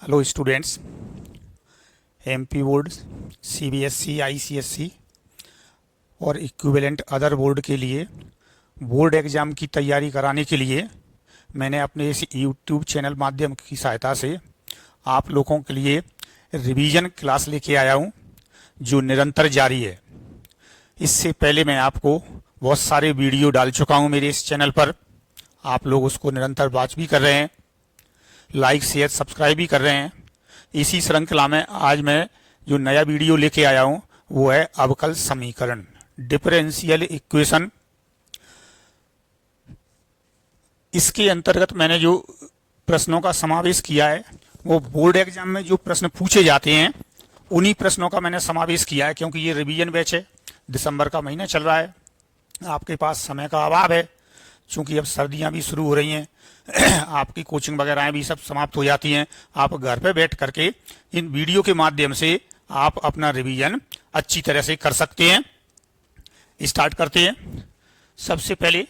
Hello students. MP board, CBSE, ICSE और equivalent other board के लिए बोर्ड एग्ज़ाम की तैयारी कराने के लिए मैंने अपने इस यूट्यूब चैनल माध्यम की सहायता से आप लोगों के लिए रिवीजन क्लास लेके आया हूँ, जो निरंतर जारी है। इससे पहले मैं आपको बहुत सारे वीडियो डाल चुका हूँ मेरे इस चैनल पर। आप लोग उसको निरंतर वॉच भी कर रहे हैं, लाइक शेयर सब्सक्राइब भी कर रहे हैं। इसी श्रृंखला में आज मैं जो नया वीडियो लेके आया हूं वो है अवकल समीकरण, डिफरेंशियल इक्वेशन। इसके अंतर्गत मैंने जो प्रश्नों का समावेश किया है वो बोर्ड एग्जाम में जो प्रश्न पूछे जाते हैं उन्हीं प्रश्नों का मैंने समावेश किया है, क्योंकि ये रिवीजन बैच है। दिसंबर का महीना चल रहा है, आपके पास समय का अभाव है, चूंकि अब सर्दियां भी शुरू हो रही हैं, आपकी कोचिंग वगैरह भी सब समाप्त हो जाती हैं। आप घर पे बैठ करके इन वीडियो के माध्यम से आप अपना रिवीजन अच्छी तरह से कर सकते हैं। स्टार्ट करते हैं। सबसे पहले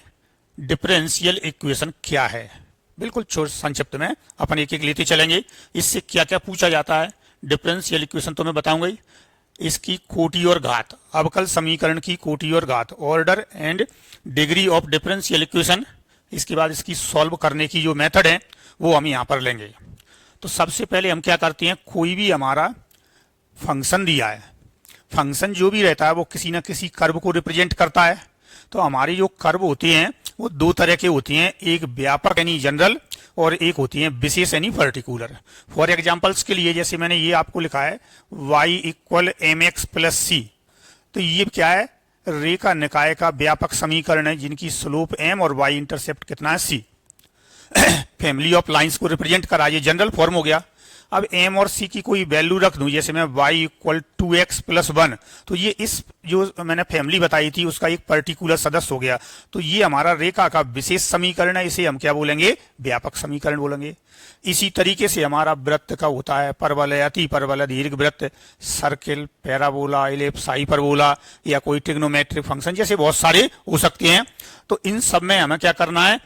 डिफरेंशियल इक्वेशन क्या है, बिल्कुल संक्षिप्त में अपन एक एक लेते चलेंगे। इससे क्या क्या पूछा जाता है। डिफरेंशियल इक्वेशन तो मैं बताऊंगा ही। इसकी कोटि और घात, अवकल समीकरण की कोटि और घात, order and degree of differential equation. इसके बाद इसकी सॉल्व करने की जो मेथड है वो हम यहाँ पर लेंगे। तो सबसे पहले हम क्या करते हैं, कोई भी हमारा फंक्शन दिया है, फंक्शन जो भी रहता है वो किसी न किसी कर्व को रिप्रेजेंट करता है। तो हमारी जो कर्व होते हैं वो दो तरह के होते हैं, एक व्यापक यानी जनरल और एक होती है विशेष यानी पर्टिकुलर। फॉर एग्जाम्पल्स के लिए जैसे मैंने ये आपको लिखा है y equal m x plus c, तो ये क्या है, रेखा निकाय का व्यापक समीकरण है जिनकी स्लोप m और y इंटरसेप्ट कितना है c। फैमिली ऑफ लाइंस को रिप्रेजेंट करा, ये जनरल फॉर्म हो गया। अब m और c की कोई वैल्यू रख दूं, जैसे मैं y इक्वल 2x प्लस 1, तो ये इस जो मैंने फैमिली बताई थी उसका एक पर्टिकुलर सदस्य हो गया। तो ये हमारा रेखा का विशेष समीकरण है, इसे हम क्या बोलेंगे, व्यापक समीकरण बोलेंगे। इसी तरीके से हमारा वृत्त का होता है परवल, अति परवल, दीर्घवृत्त, सर्किल, पैराबोला, इलिप्स, हाइपरबोला या कोई ट्रिग्नोमेट्रिक फंक्शन, जैसे बहुत सारे हो सकते हैं। तो इन सब में हमें क्या करना है,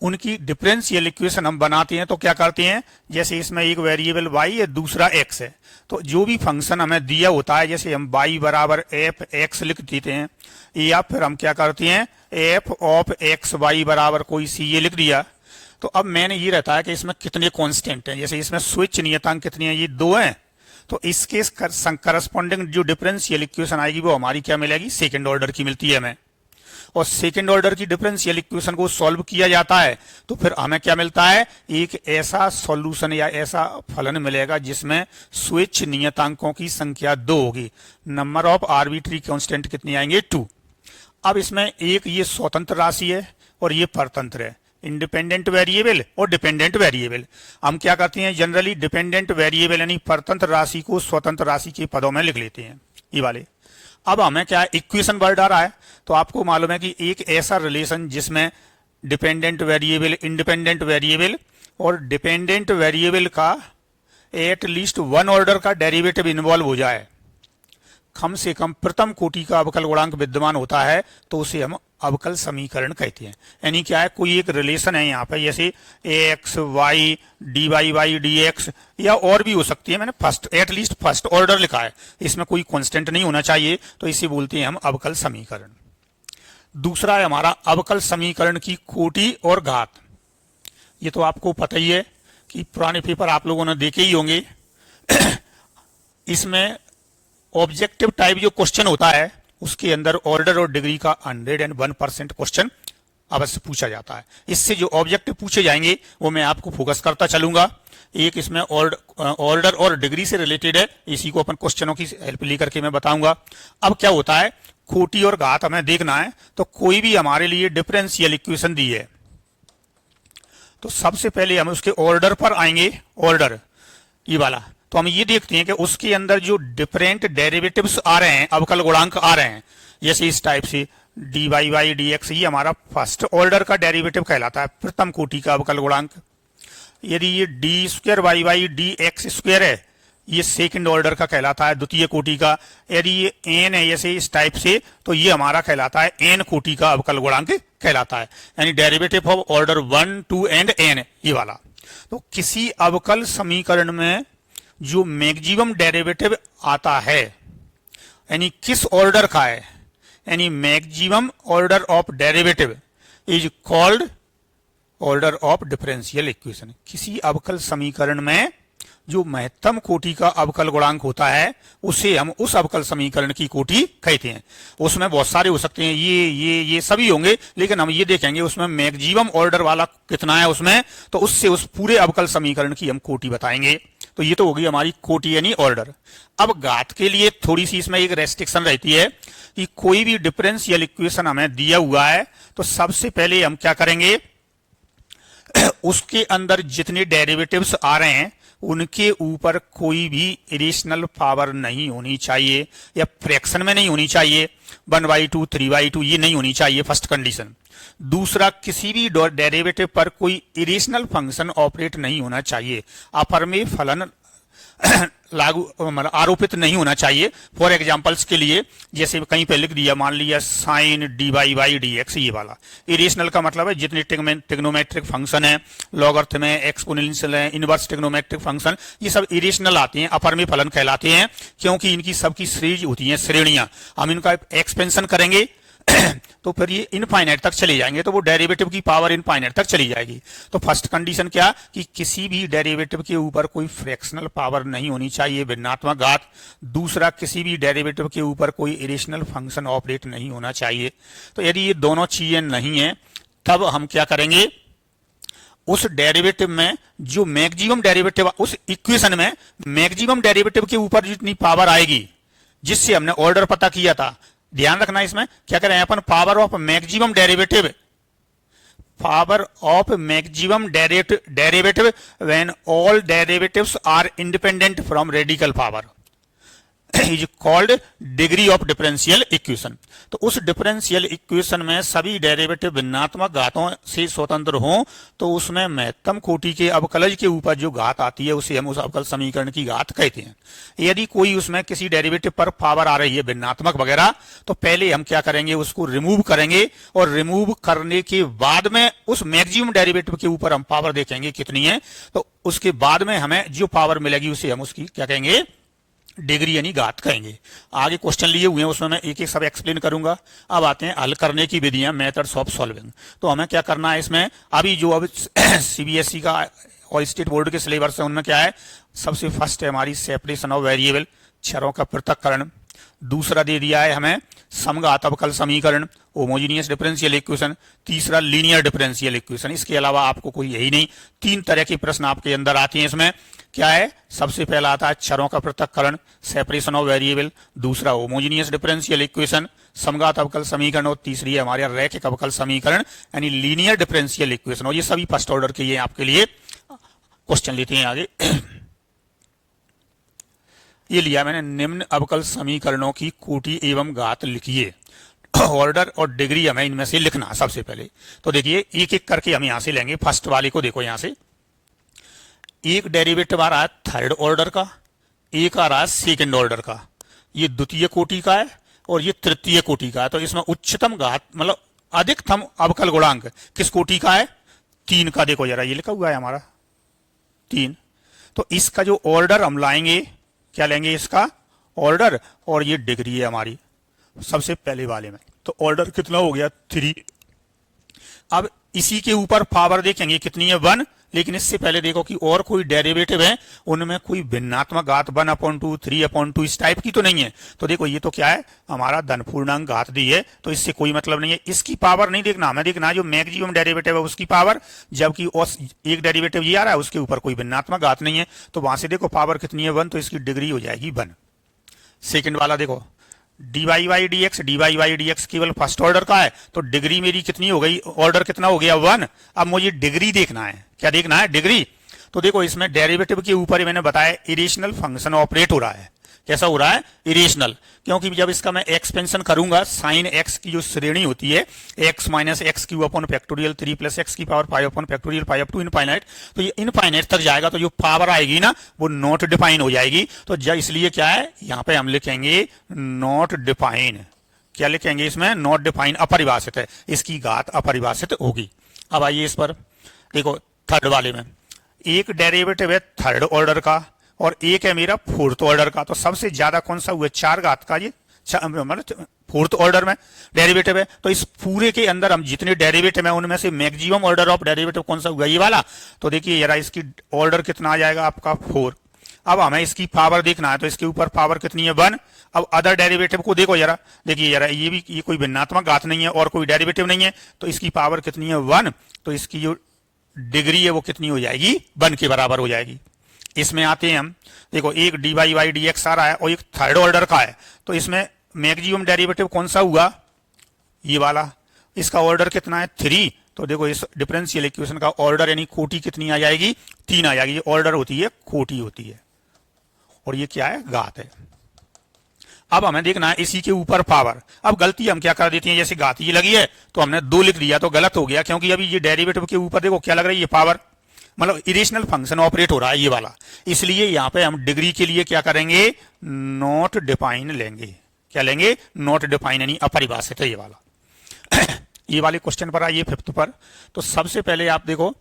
उनकी डिफरेंशियल इक्वेशन हम बनाते हैं। तो क्या करते हैं, जैसे इसमें एक वेरिएबल y है, दूसरा x है, तो जो भी फंक्शन हमें दिया होता है, जैसे हम y बराबर एफ एक्स लिख देते हैं, या फिर हम क्या करते हैं एफ ऑफ एक्स वाई बराबर कोई सी ये लिख दिया। तो अब मैंने ये रहता है कि इसमें कितने कांस्टेंट हैं, जैसे इसमें स्विच नियतांक कितनी है, ये 2 हैं। तो इसके करस्पॉन्डिंग जो डिफरेंशियल इक्वेशन आएगी वो हमारी क्या मिलेगी, सेकंड ऑर्डर की मिलती है हमें। और सेकंड ऑर्डर की डिफरेंशियल इक्वेशन को सॉल्व किया जाता है तो फिर हमें क्या मिलता है, एक ऐसा सॉल्यूशन या ऐसा फलन मिलेगा जिसमें स्विच नियतांकों की संख्या 2 होगी। नंबर ऑफ आर्बिट्री कांस्टेंट कितनी आएंगे, 2। अब इसमें एक ये स्वतंत्र राशि है और ये परतंत्र है, इंडिपेंडेंट वेरिएबल और डिपेंडेंट वेरिएबल। हम क्या करते हैं, जनरली डिपेंडेंट वेरिएबल यानी परतंत्र राशि को स्वतंत्र राशि के पदों में लिख लेते हैं, ये वाले। अब हमें क्या इक्वेशन वर्ड आ रहा है, तो आपको मालूम है कि एक ऐसा रिलेशन जिसमें डिपेंडेंट वेरिएबल, इंडिपेंडेंट वेरिएबल और डिपेंडेंट वेरिएबल का एट लीस्ट 1 ऑर्डर का डेरिवेटिव इन्वॉल्व हो जाए, कम से कम प्रथम कोटि का अवकल गुणांक विद्यमान होता है, तो उसे हम अवकल समीकरण कहते हैं। यानी क्या है, कोई एक रिलेशन है यहाँ पे, जैसे x y d y y d x, या और भी हो सकती है। मैंने फर्स्ट एटलीस्ट फर्स्ट ऑर्डर लिखा है, इसमें कोई कांस्टेंट नहीं होना चाहिए, तो इसे बोलते हैं हम अवकल समीकरण। दूसरा है हमारा अवकल समीकरण की कोटि और घात। ये तो आपको पता ही है कि पुराने पेपर आप लोगों ने देखे ही होंगे। इसमें ऑब्जेक्टिव टाइप जो क्वेश्चन होता है उसके अंदर ऑर्डर और डिग्री का 101% क्वेश्चन अवश्य पूछा जाता है। इससे जो ऑब्जेक्टिव पूछे जाएंगे वो मैं आपको फोकस करता चलूंगा। एक इसमें ऑर्डर और डिग्री से रिलेटेड है, इसी को अपन क्वेश्चनों की हेल्प लेकर के मैं बताऊंगा। अब क्या होता है, कोटि और घात हमें देखना है, तो कोई भी हमारे लिए डिफरेंशियल इक्वेशन दी है तो सबसे पहले हम उसके ऑर्डर पर आएंगे, ऑर्डर ये वाला। तो हम ये देखते हैं कि उसके अंदर जो डिफरेंट डेरिवेटिव्स आ रहे हैं, अवकल गुणांक आ रहे हैं, जैसे इस टाइप से d y y d x, ये हमारा फर्स्ट ऑर्डर का डेरिवेटिव कहलाता है, प्रथम कोटि का अवकल गुणांक। यदि ये d square y y d x square है, ये सेकंड ऑर्डर का कहलाता है, द्वितीय कोटि का। यदि ये एन है जैसे इस टाइप से, तो ये हमारा कहलाता है एन कोटि का अवकल गुणांक कहलाता है, यानी derivative of order 1 2 and n, ये वाला। तो किसी अवकल समीकरण में जो मैक्सिमम डेरिवेटिव आता है यानी किस ऑर्डर का है, यानी maximum order of derivative is called order of differential equation. किसी अवकल समीकरण में जो महत्तम कोटि का अवकल गुणांक होता है उसे हम उस अवकल समीकरण की कोटि कहते हैं। उसमें बहुत सारे हो सकते हैं, ये सभी होंगे, लेकिन हम ये देखेंगे उसमें मैक्सिमम ऑर्डर वाला कितना है उसमें, तो उससे उस पूरे अवकल समीकरण की हम कोटि बताएंगे। तो ये तो होगी हमारी कोटि यानी ऑर्डर। अब घात के लिए थोड़ी सी इसमें एक रेस्ट्रिक्शन रहती है कि कोई भी डिफरेंशियल इक्वेशन हमें दिया हुआ है तो सबसे पहले हम क्या करेंगे, उसके अंदर जितने डेरिवेटिव्स आ रहे हैं उनके ऊपर कोई भी इरेशनल पावर नहीं होनी चाहिए, या फ्रैक्शन में नहीं होनी चाहिए, 1/2 3/2 ये नहीं होनी चाहिए, फर्स्ट कंडीशन। दूसरा, किसी भी डेरिवेटिव पर कोई इरेशनल फंक्शन ऑपरेट नहीं होना चाहिए, अपर में फलन लागू मतलब आरोपित नहीं होना चाहिए। फॉर एग्जांपल्स के लिए जैसे कहीं पे लिख दिया, मान लिया साइन dy/dx, ये वाला इरेशनल का मतलब है जितने ट्रिग्नोमेट्रिक फंक्शन है, लॉगरिथम है, एक्सपोनेंशियल है, इनवर्स ट्रिग्नोमेट्रिक फंक्शन, ये सब इरेशनल आते हैं, अपर में फलन कहलाते हैं, क्योंकि इनकी सबकी सीरीज होती है, श्रेणियां। हम इनका एक्सपेंशन करेंगे तो फिर ये इनफाइनाइट तक चले जाएंगे, तो वो डेरिवेटिव की पावर इनफाइनाइट तक चली जाएगी। तो फर्स्ट कंडीशन क्या कि किसी भी डेरिवेटिव के ऊपर कोई फ्रैक्शनल पावर नहीं होनी चाहिए, भिन्नात्मक घात। दूसरा, किसी भी डेरिवेटिव के ऊपर कोई इरेशनल फंक्शन ऑपरेट नहीं होना चाहिए। तो यदि ये दोनों चीजें नहीं है तब हम क्या करेंगे, उस डेरिवेटिव में जो मैक्सिमम डेरिवेटिव, उस इक्वेशन में मैक्सिमम डेरिवेटिव के ऊपर जितनी पावर आएगी, जिससे हमने ऑर्डर पता किया था, ध्यान रखना इसमें क्या करें अपन, power of maximum derivative, power of maximum derivative when all derivatives are independent from radical power is called degree of differential equation. तो उस डिफरेंशियल इक्वेशन में सभी डेरिवेटिव भिन्नात्मक घातों से स्वतंत्र हों तो उसमें महत्तम कोटि के अवकलज के ऊपर जो घात आती है उसे हम उस अवकल समीकरण की घात कहते हैं। यदि कोई उसमें किसी डेरिवेटिव पर पावर आ रही है भिन्नात्मक वगैरह, तो पहले हम क्या करेंगे, उसको रिमूव करेंगे, और रिमूव करने के बाद में उस मैक्सिमम डेरिवेटिव के ऊपर हम पावर देखेंगे कितनी है, तो उसके बाद में हमें जो पावर मिलेगी उसे हम उसकी क्या कहेंगे, डिग्री यानी घात कहेंगे। आगे क्वेश्चन लिए हुए हैं उसमें मैं एक एक सब एक्सप्लेन करूंगा। अब आते हैं हल करने की विधियां, मेथड्स ऑफ सॉल्विंग। तो हमें क्या करना है इसमें, अभी जो अब सीबीएसई का और स्टेट बोर्ड के सिलेबस है उनमें क्या है, सबसे फर्स्ट है हमारी सेपरेशन ऑफ वेरिएबल, चरों का पृथक्करण। दूसरा दे दिया है हमें समघात अवकल समीकरण, होमोजीनियस डिफरेंशियल इक्वेशन। तीसरा लीनियर डिफरेंशियल इक्वेशन। इसके अलावा आपको कोई यही नहीं, 3 तरह के प्रश्न आपके अंदर आते हैं। इसमें क्या है, सबसे पहला आता है चरों का पृथक्करण, सेपरेशन ऑफ वेरिएबल। दूसरा होमोजीनियस डिफरेंशियल इक्वेशन, समघात अवकल समीकरण। और तीसरी है हमारे रैखिक अवकल समीकरण यानी लीनियर डिफरेंशियल इक्वेशन। और ये सभी फर्स्ट ऑर्डर के ये आपके लिए क्वेश्चन लेते हैं आगे। ये लिया मैंने, निम्न अवकल समीकरणों की कोटि एवं घात लिखिए। ऑर्डर और डिग्री हमें इनमें से लिखना सबसे पहले। तो देखिए एक एक करके हम यहां से लेंगे। फर्स्ट वाले को देखो, यहां से एक डेरिवेटिव आ रहा है थर्ड ऑर्डर का, एक आ रहा है सेकंड ऑर्डर का, ये द्वितीय कोटि का है और ये तृतीय कोटि का है। तो इसमें उच्चतम घात मतलब अधिकतम अवकल गुणांक किस कोटि का है, 3 का। देखो जरा ये लिखा हुआ है हमारा 3। तो इसका जो ऑर्डर हम लाएंगे, क्या लेंगे, इसका ऑर्डर, और ये डिग्री है हमारी सबसे पहले वाले में। तो ऑर्डर कितना हो गया, 3। अब इसी के ऊपर पावर देखेंगे कितनी है, 1। लेकिन इससे पहले देखो कि और कोई डेरिवेटिव है उनमें कोई भिन्नात्मक घात 1/2 3/2 इस टाइप की तो नहीं है। तो देखो ये तो क्या है, हमारा धन पूर्णांक घात दी है, तो इससे कोई मतलब नहीं है। इसकी पावर नहीं देखना, हमें देखना है जो मैक्सिमम डेरिवेटिव है उसकी पावर, जबकि एक डेरिवेटिव ये आ रहा है उसके ऊपर कोई भिन्नात्मक घात नहीं है। तो वहां से देखो पावर कितनी है, 1, तो इसकी डिग्री हो जाएगी 1। सेकेंड वाला देखो dy/dx केवल फर्स्ट ऑर्डर का है, तो डिग्री मेरी कितनी हो गई, ऑर्डर कितना हो गया, 1। अब मुझे डिग्री देखना है, क्या देखना है, डिग्री। तो देखो इसमें डेरिवेटिव के ऊपर मैंने बताया इरेशनल फंक्शन ऑपरेट हो रहा है। कैसा हो रहा है, इरेशनल। क्योंकि जब इसका मैं एक्सपेंशन करूंगा, साइन एक्स की जो श्रेणी होती है x minus x cube upon factorial 3 plus x की power 5 upon factorial 5 up to infinite, तो ये इनफाइनाइट तक जाएगा। तो जो पावर आएगी ना वो नॉट डिफाइन हो जाएगी। तो इसलिए क्या है, यहाँ पे हम लिखेंगे नॉट डिफाइन। क्या लिखेंगे इसमें, नॉट डिफाइन, अपरिभाषित है, इसकी घात अपरिभाषित होगी। अब आइए इस पर देखो थर्ड वाले में, एक डेरिवेटिव है थर्ड ऑर्डर का और एक है मेरा फोर्थ ऑर्डर का। तो सबसे ज्यादा कौन सा हुआ, 4 घात का, ये मतलब फोर्थ ऑर्डर में डेरिवेटिव है। तो इस पूरे के अंदर हम जितने डेरिवेटिव है उनमें से मैक्सिमम ऑर्डर ऑफ डेरिवेटिव कौन सा हुआ, ये वाला। तो देखिए जरा इसकी ऑर्डर कितना आ जाएगा आपका 4। अब हमें इसकी पावर देखना है, तो इसके ऊपर पावर कितनी है 1। अब अदर डेरिवेटिव को देखो जरा, देखिए जरा ये कोई भिन्नात्मक घात नहीं है और कोई डेरिवेटिव नहीं है, तो इसकी पावर कितनी है 1। तो इसकी जो डिग्री है वो कितनी हो जाएगी, 1 के बराबर हो जाएगी। इसमें आते हैं हम, देखो एक d y by d x आ रहा है और एक थर्ड ऑर्डर का है, तो इसमें मैक्सिमम डेरिवेटिव कौन सा हुआ, ये वाला। इसका ऑर्डर कितना है 3। तो देखो इस डिफरेंशियल इक्वेशन का ऑर्डर यानी कोटि कितनी आ जाएगी, 3 आ जाएगी। ये ऑर्डर होती है, कोटि होती है, और ये क्या है, घात है। अब हमें देखना है इसी के ऊपर पावर। अब गलती हम क्या कर देते हैं, जैसे घात ये लगी है तो हमने 2 लिख दिया, तो गलत हो गया, क्योंकि अभी ये डेरिवेटिव के ऊपर देखो क्या लग रही है, पावर, मतलब इरेशनल फंक्शन ऑपरेट हो रहा है ये वाला। इसलिए यहाँ पे हम डिग्री के लिए क्या करेंगे, नॉट डिफाइन लेंगे। क्या लेंगे, नॉट डिफाइन, यानी अपरिभाषित है ये वाला। ये वाले क्वेश्चन पर आइए 5th पर। तो सबसे पहले आप देखो,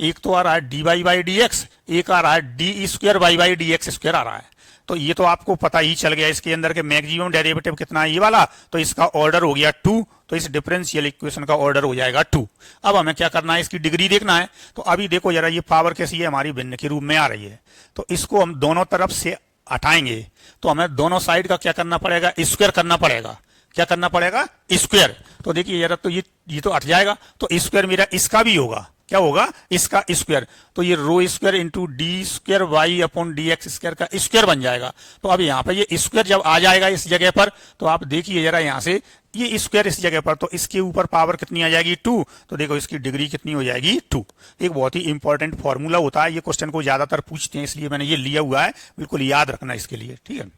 एक तो आ रहा है d y by d x, एक आ रहा है d square y by d x square आ रहा है। तो ये तो आपको पता ही चल गया इसके अंदर के मैक्सिमम डेरिवेटिव कितना है, ये वाला। तो इसका ऑर्डर हो गया 2, तो इस डिफरेंशियल इक्वेशन का ऑर्डर हो जाएगा 2। अब हमें क्या करना है, इसकी डिग्री देखना है। तो अभी देखो जरा ये पावर कैसी है, हमारी भिन्न के रूप में आ रही है। तो इसको हम दोनों तरफ से हटाएंगे, तो हमें दोनों साइड का क्या करना पड़ेगा, स्क्वायर करना पड़ेगा। क्या करना पड़ेगा, स्क्वायर। तो देखिए जरा, तो ये तो हट जाएगा, तो स्क्वायर मेरा इसका भी होगा, क्या होगा, इसका स्क्वायर। तो ये rho square into d square y upon d x square का स्क्वायर बन जाएगा। तो अब यहाँ पे ये स्क्वायर जब आ जाएगा इस जगह पर, तो आप देखिए जरा यहाँ से ये स्क्वायर इस जगह पर, तो इसके ऊपर पावर कितनी आ जाएगी 2। तो देखो इसकी डिग्री कितनी हो जाएगी 2। एक बहुत ही इंपॉर्टेंट फॉर्मूला होता है, ये क्वेश्चन को ज्यादातर पूछते हैं, इसलिए मैंने ये लिया हुआ है, बिल्कुल याद रखना इसके लिए, ठीक है।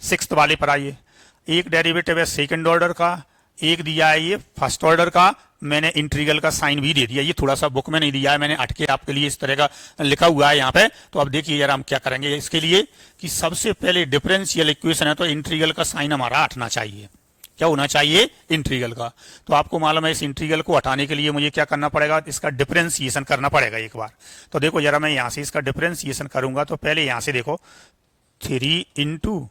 6th वाले पर आइए। एक डेरिवेटिव है सेकंड ऑर्डर का, एक दिया है ये फर्स्ट ऑर्डर का। मैंने इंटीग्रल का साइन भी दे दिया, ये थोड़ा सा बुक में नहीं दिया है, मैंने हटके आपके लिए इस तरह का लिखा हुआ है यहाँ पे। तो अब देखिए यार हम क्या करेंगे इसके लिए, कि सबसे पहले डिफरेंशियल इक्वेशन है तो इंटीग्रल का साइन हमारा हटना चाहिए। क्या होना चाहिए, इंटीग्रल का। तो आपको मालूम है इस इंटीग्रल को हटाने के लिए मुझे क्या करना पड़ेगा, इसका डिफरेंशिएशन करना पड़ेगा एक बार। तो देखो जरा मैं यहाँ से इसका डिफरेंशिएशन करूंगा, तो पहले यहाँ से देखो 3 into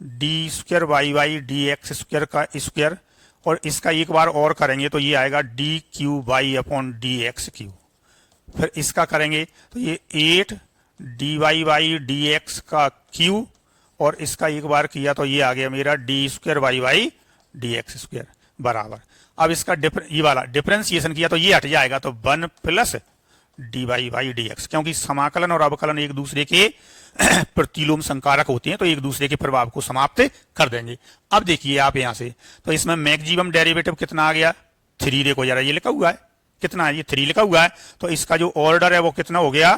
d square y by d x square का स्क्वायर, और इसका एक बार और करेंगे तो ये आएगा d cube y upon d x cube. फिर इसका करेंगे तो ये 8 d y by d x का क्यू, और इसका एक बार किया तो ये आ गया मेरा d square y by d x square बराबर। अब इसका ये वाला डिफरेंशिएशन किया तो ये हट जाएगा, तो 1 plus d y by d x, क्योंकि समाकलन और अवकलन एक दूसरे के प्रतिलोम संकारक होते हैं, तो एक दूसरे के प्रभाव को समाप्त कर देंगे। अब देखिए आप यहां से, तो इसमें मैक्सिमम डेरिवेटिव कितना आ गया 3। देखो जरा ये लिखा हुआ है, कितना है, ये 3 लिखा हुआ है। तो इसका जो ऑर्डर है वो कितना हो गया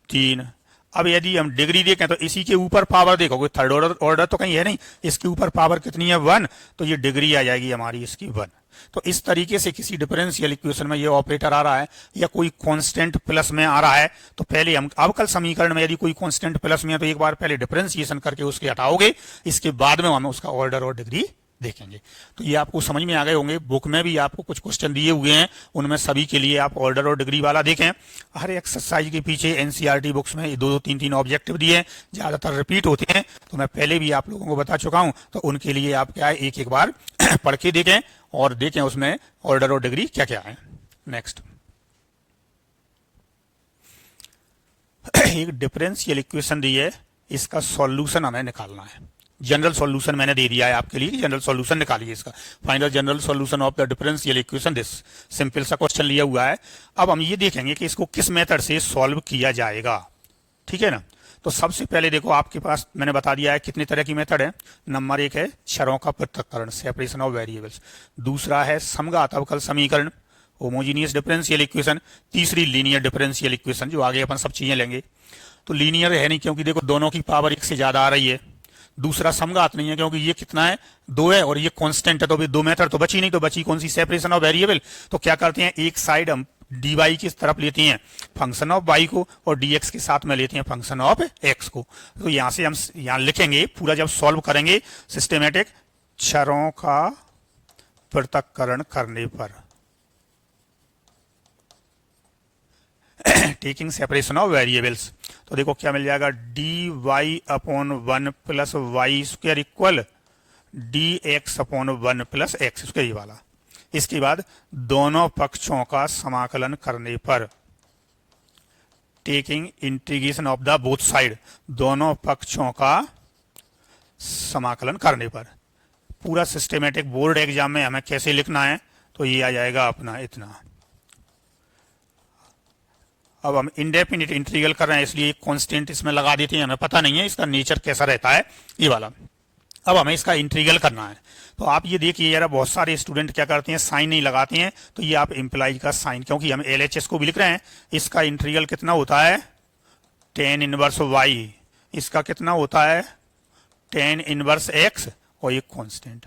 3। अब यदि हम डिग्री देखें तो इसी के ऊपर पावर देखो, थर्ड ऑर्डर तो कहीं है नहीं, इसके ऊपर पावर कितनी है 1। तो ये डिग्री आ जाएगी हमारी इसकी 1। तो इस तरीके से किसी डिफरेंशियल इक्वेशन में ये ऑपरेटर आ रहा है या कोई कांस्टेंट प्लस में आ रहा है, तो पहले हम अवकल समीकरण में यदि कोई कांस्टेंट प्लस में है तो एक बार पहले डिफरेंशिएशन करके उसके हटाओगे, इसके बाद में हम उसका ऑर्डर और डिग्री देखेंगे। तो ये आपको समझ में आ गए होंगे। बुक में भी आपको कुछ क्वेश्चन दिए हुए हैं, उनमें सभी के लिए आप ऑर्डर और डिग्री वाला देखें। हर एक्सरसाइज के पीछे एनसीईआरटी बुक्स में 2-2, 3-3 ऑब्जेक्टिव दिए हैं, ज्यादातर रिपीट होते हैं, तो मैं पहले भी आप लोगों को बता चुका हूं। तो उनके लिए आप क्या है, एक एक बार पढ़ के देखें और देखें उसमें ऑर्डर और डिग्री क्या क्या है। नेक्स्ट, एक डिफरेंशियल इक्वेशन दी है, इसका सॉल्यूशन हमें निकालना है। जनरल सॉल्यूशन मैंने दे दिया है आपके लिए, जनरल सॉल्यूशन निकालिए इसका। Find the general solution of the differential equation this. Simple सा क्वेश्चन लिया हुआ है। अब हम ये देखेंगे कि इसको किस मेथड से सॉल्व किया जाएगा, ठीक है ना। तो सबसे पहले देखो आपके पास मैंने बता दिया है कितने तरह की मेथड है। नंबर 1 है क्षरों का पृथक्करण, सेपरेशन ऑफ वेरिएबल्स। दूसरा है समघात अवकल समीकरण, होमोजीनियस डिफरेंशियल इक्वेशन। तीसरी लीनियर डिफरेंशियल इक्वेशन, जो आगे अपन सब चीजें लेंगे। तो लीनियर है नहीं, क्योंकि देखो दोनों की पावर 1 से ज्यादा आ रही है। दूसरा समघात नहीं है, क्योंकि ये कितना है 2 है और ये कांस्टेंट है, तो भी 2 मेथड तो बची नहीं। तो बची कौन सी, सेपरेशन ऑफ वेरिएबल। तो क्या करते हैं, एक साइड हम डी वाई की तरफ लेते हैं फंक्शन ऑफ वाई को, और डी एक्स के साथ में लेते हैं फंक्शन ऑफ एक्स को। तो यहां से हम यहां लिखेंगे पूरा, जब सॉल्व करेंगे सिस्टमेटिक, क्षरों का पृथक्करण करने पर टेकिंग सेपरेशन ऑफ वेरिएबल्स। तो देखो क्या मिल जाएगा, d y upon 1 plus y square equal d x upon 1 plus x square, ये वाला। इसके बाद दोनों पक्षों का समाकलन करने पर, taking integration of the both side, दोनों पक्षों का समाकलन करने पर। पूरा सिस्टमेटिक बोर्ड एग्जाम में हमें कैसे लिखना है, तो ये आ जाएगा अपना इतना। अब हम इंडेफिनिट इंटीग्रल कर रहे हैं, इसलिए कांस्टेंट इसमें लगा देते हैं, हमें पता नहीं है इसका नेचर कैसा रहता है, ये वाला। अब हमें इसका इंटीग्रल करना है। तो आप ये देखिए यार, बहुत सारे स्टूडेंट क्या करते हैं, साइन नहीं लगाते हैं, तो ये आप इम्प्लाई का साइन, क्योंकि हम LHS को भी लिख रहे हैं, इसका इंटीग्रल कितना होता है, tan इनवर्स y, इसका कितना होता है, tan इनवर्स x, और ये कांस्टेंट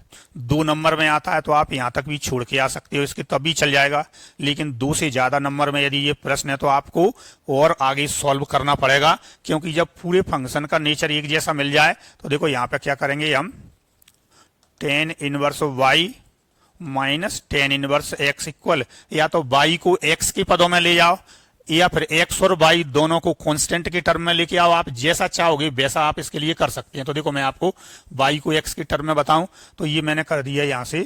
2 नंबर में आता है तो आप यहां तक भी छोड़ के आ सकते हो, इसके तब भी चल जाएगा। लेकिन 2 से ज्यादा नंबर में यदि ये प्रश्न है तो आपको और आगे सॉल्व करना पड़ेगा, क्योंकि जब पूरे फंक्शन का नेचर एक जैसा मिल जाए तो देखो यहां पे क्या करेंगे हम, tan inverse y minus tan inverse x equal, या तो y को x के पदों में ले जाओ, या फिर x और y दोनों को कांस्टेंट के टर्म में लेके आओ, आप जैसा चाहोगे वैसा आप इसके लिए कर सकते हैं। तो देखो मैं आपको y को x के टर्म में बताऊं, तो ये मैंने कर दिया यहां से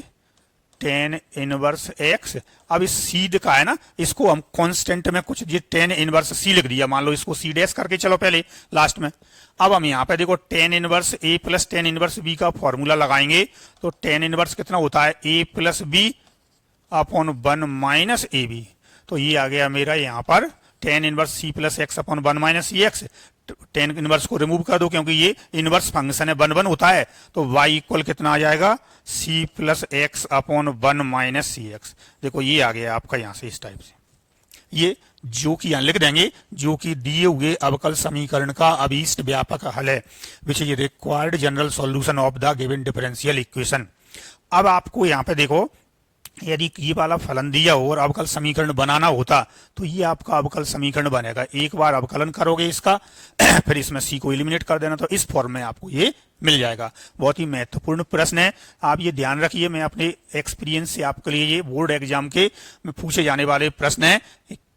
tan इनवर्स x। अब इस सीड का है ना, इसको हम कांस्टेंट में कुछ ये tan इनवर्स c लिख दिया, मान लो इसको c डैश करके चलो पहले लास्ट में। अब हम यहाँ पे देखो tan inverse a plus tan inverse b का फॉर्मूला लगाएंगे, तो tan इनवर्स कितना होता है, a plus b upon 1 minus a b. तो ये आ गया मेरा यहाँ पर tan inverse c plus x upon 1 minus c x. tan inverse को रिमूव कर दो, क्योंकि ये इनवर्स फंक्शन है, 1 1 होता है, तो y इक्वल कितना आ जाएगा, c plus x upon 1 minus c x. देखो ये आ गया आपका यहाँ से इस टाइप से, ये जो कि यहाँ लिख देंगे, जो कि दिए हुए अवकल समीकरण का अभीष्ट व्यापक हल है, which is required general solution of the given differential equation. अब आपको यहाँ पे देखो, यदि ये वाला फलन दिया हो और अवकल समीकरण बनाना होता तो ये आपका अवकल समीकरण बनेगा। एक बार अवकलन करोगे इसका, फिर इसमें c को एलिमिनेट कर देना, तो इस फॉर्म में आपको ये मिल जाएगा। बहुत ही महत्वपूर्ण प्रश्न है, आप ये ध्यान रखिए। मैं अपने एक्सपीरियंस से आपके लिए, ये बोर्ड एग्जाम के में पूछे जाने वाले प्रश्न है,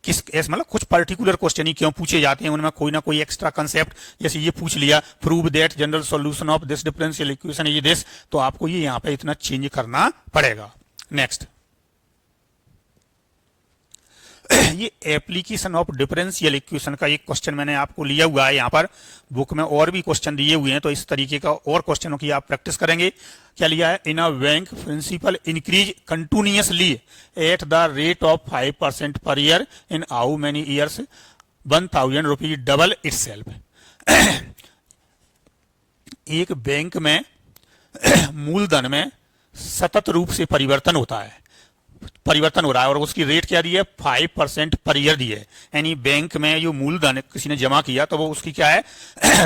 किस मतलब कुछ पर्टिकुलर क्वेश्चन ही क्यों पूछे जाते हैं, उनमें कोई ना कोई एक्स्ट्रा कंसेप्ट, जैसे ये पूछ लिया prove that general solution of this differential equation is this, तो आपको ये यहाँ पे इतना चेंज करना पड़ेगा। नेक्स्ट, ये एप्लीकेशन ऑफ डिफरेंशियल इक्वेशन का एक क्वेश्चन मैंने आपको लिया हुआ है, यहाँ पर बुक में और भी क्वेश्चन दिए हुए हैं, तो इस तरीके का और क्वेश्चनों की आप प्रैक्टिस करेंगे। क्या लिया है, in a bank principal increase continuously at the rate of 5% per year in how many years 1000 rupees double itself. एक बैंक में मूलधन में सतत रूप से परिवर्तन हो रहा है और उसकी रेट क्या दी है, 5% पर ईयर दी है। यानी बैंक में जो मूलधन किसी ने जमा किया तो वो उसकी क्या है,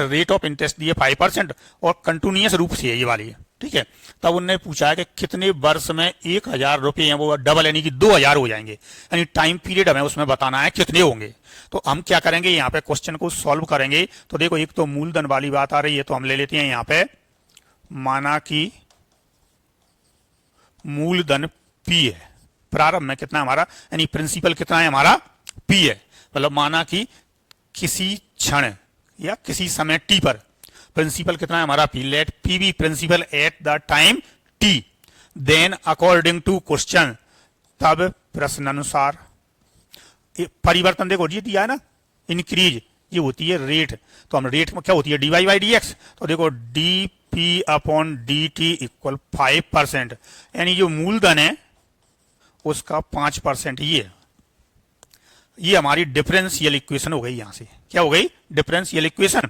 रेट ऑफ इंटरेस्ट दी है 5% और कंटिन्यूअस रूप से है ये वाली है, ठीक है। तब उन्होंने पूछा है कि कितने वर्ष में 1000 रुपए हैं वो डबल यानी कि 2000 हो जाएंगे, यानी टाइम पीरियड हमें उसमें बताना है कितने होंगे। तो हम क्या करेंगे, यहाँ पे क्वेश्चन को सॉल्व करेंगे। तो देखो एक तो मूलधन वाली बात आ रही है, तो हम ले लेते हैं यहाँ पे, माना कि मूलधन P है, प्रारंभ में कितना हमारा, यानी प्रिंसिपल कितना है हमारा, P है। मतलब माना कि किसी क्षण या किसी समय T पर प्रिंसिपल कितना है हमारा P, let P be principal at the time T, then according to question, तब प्रश्न अनुसार परिवर्तन देखो ये दिया है ना, इंक्रीज, ये होती है रेट, तो हम रेट में क्या होती है, dy बाई dx, तो देखो dp अपॉन dt इक्वल 5%, यानी जो मूलधन है उसका 5% ये हमारी डिफरेंशियल इक्वेशन हो गई। यहां से क्या हो गई, डिफरेंशियल इक्वेशन।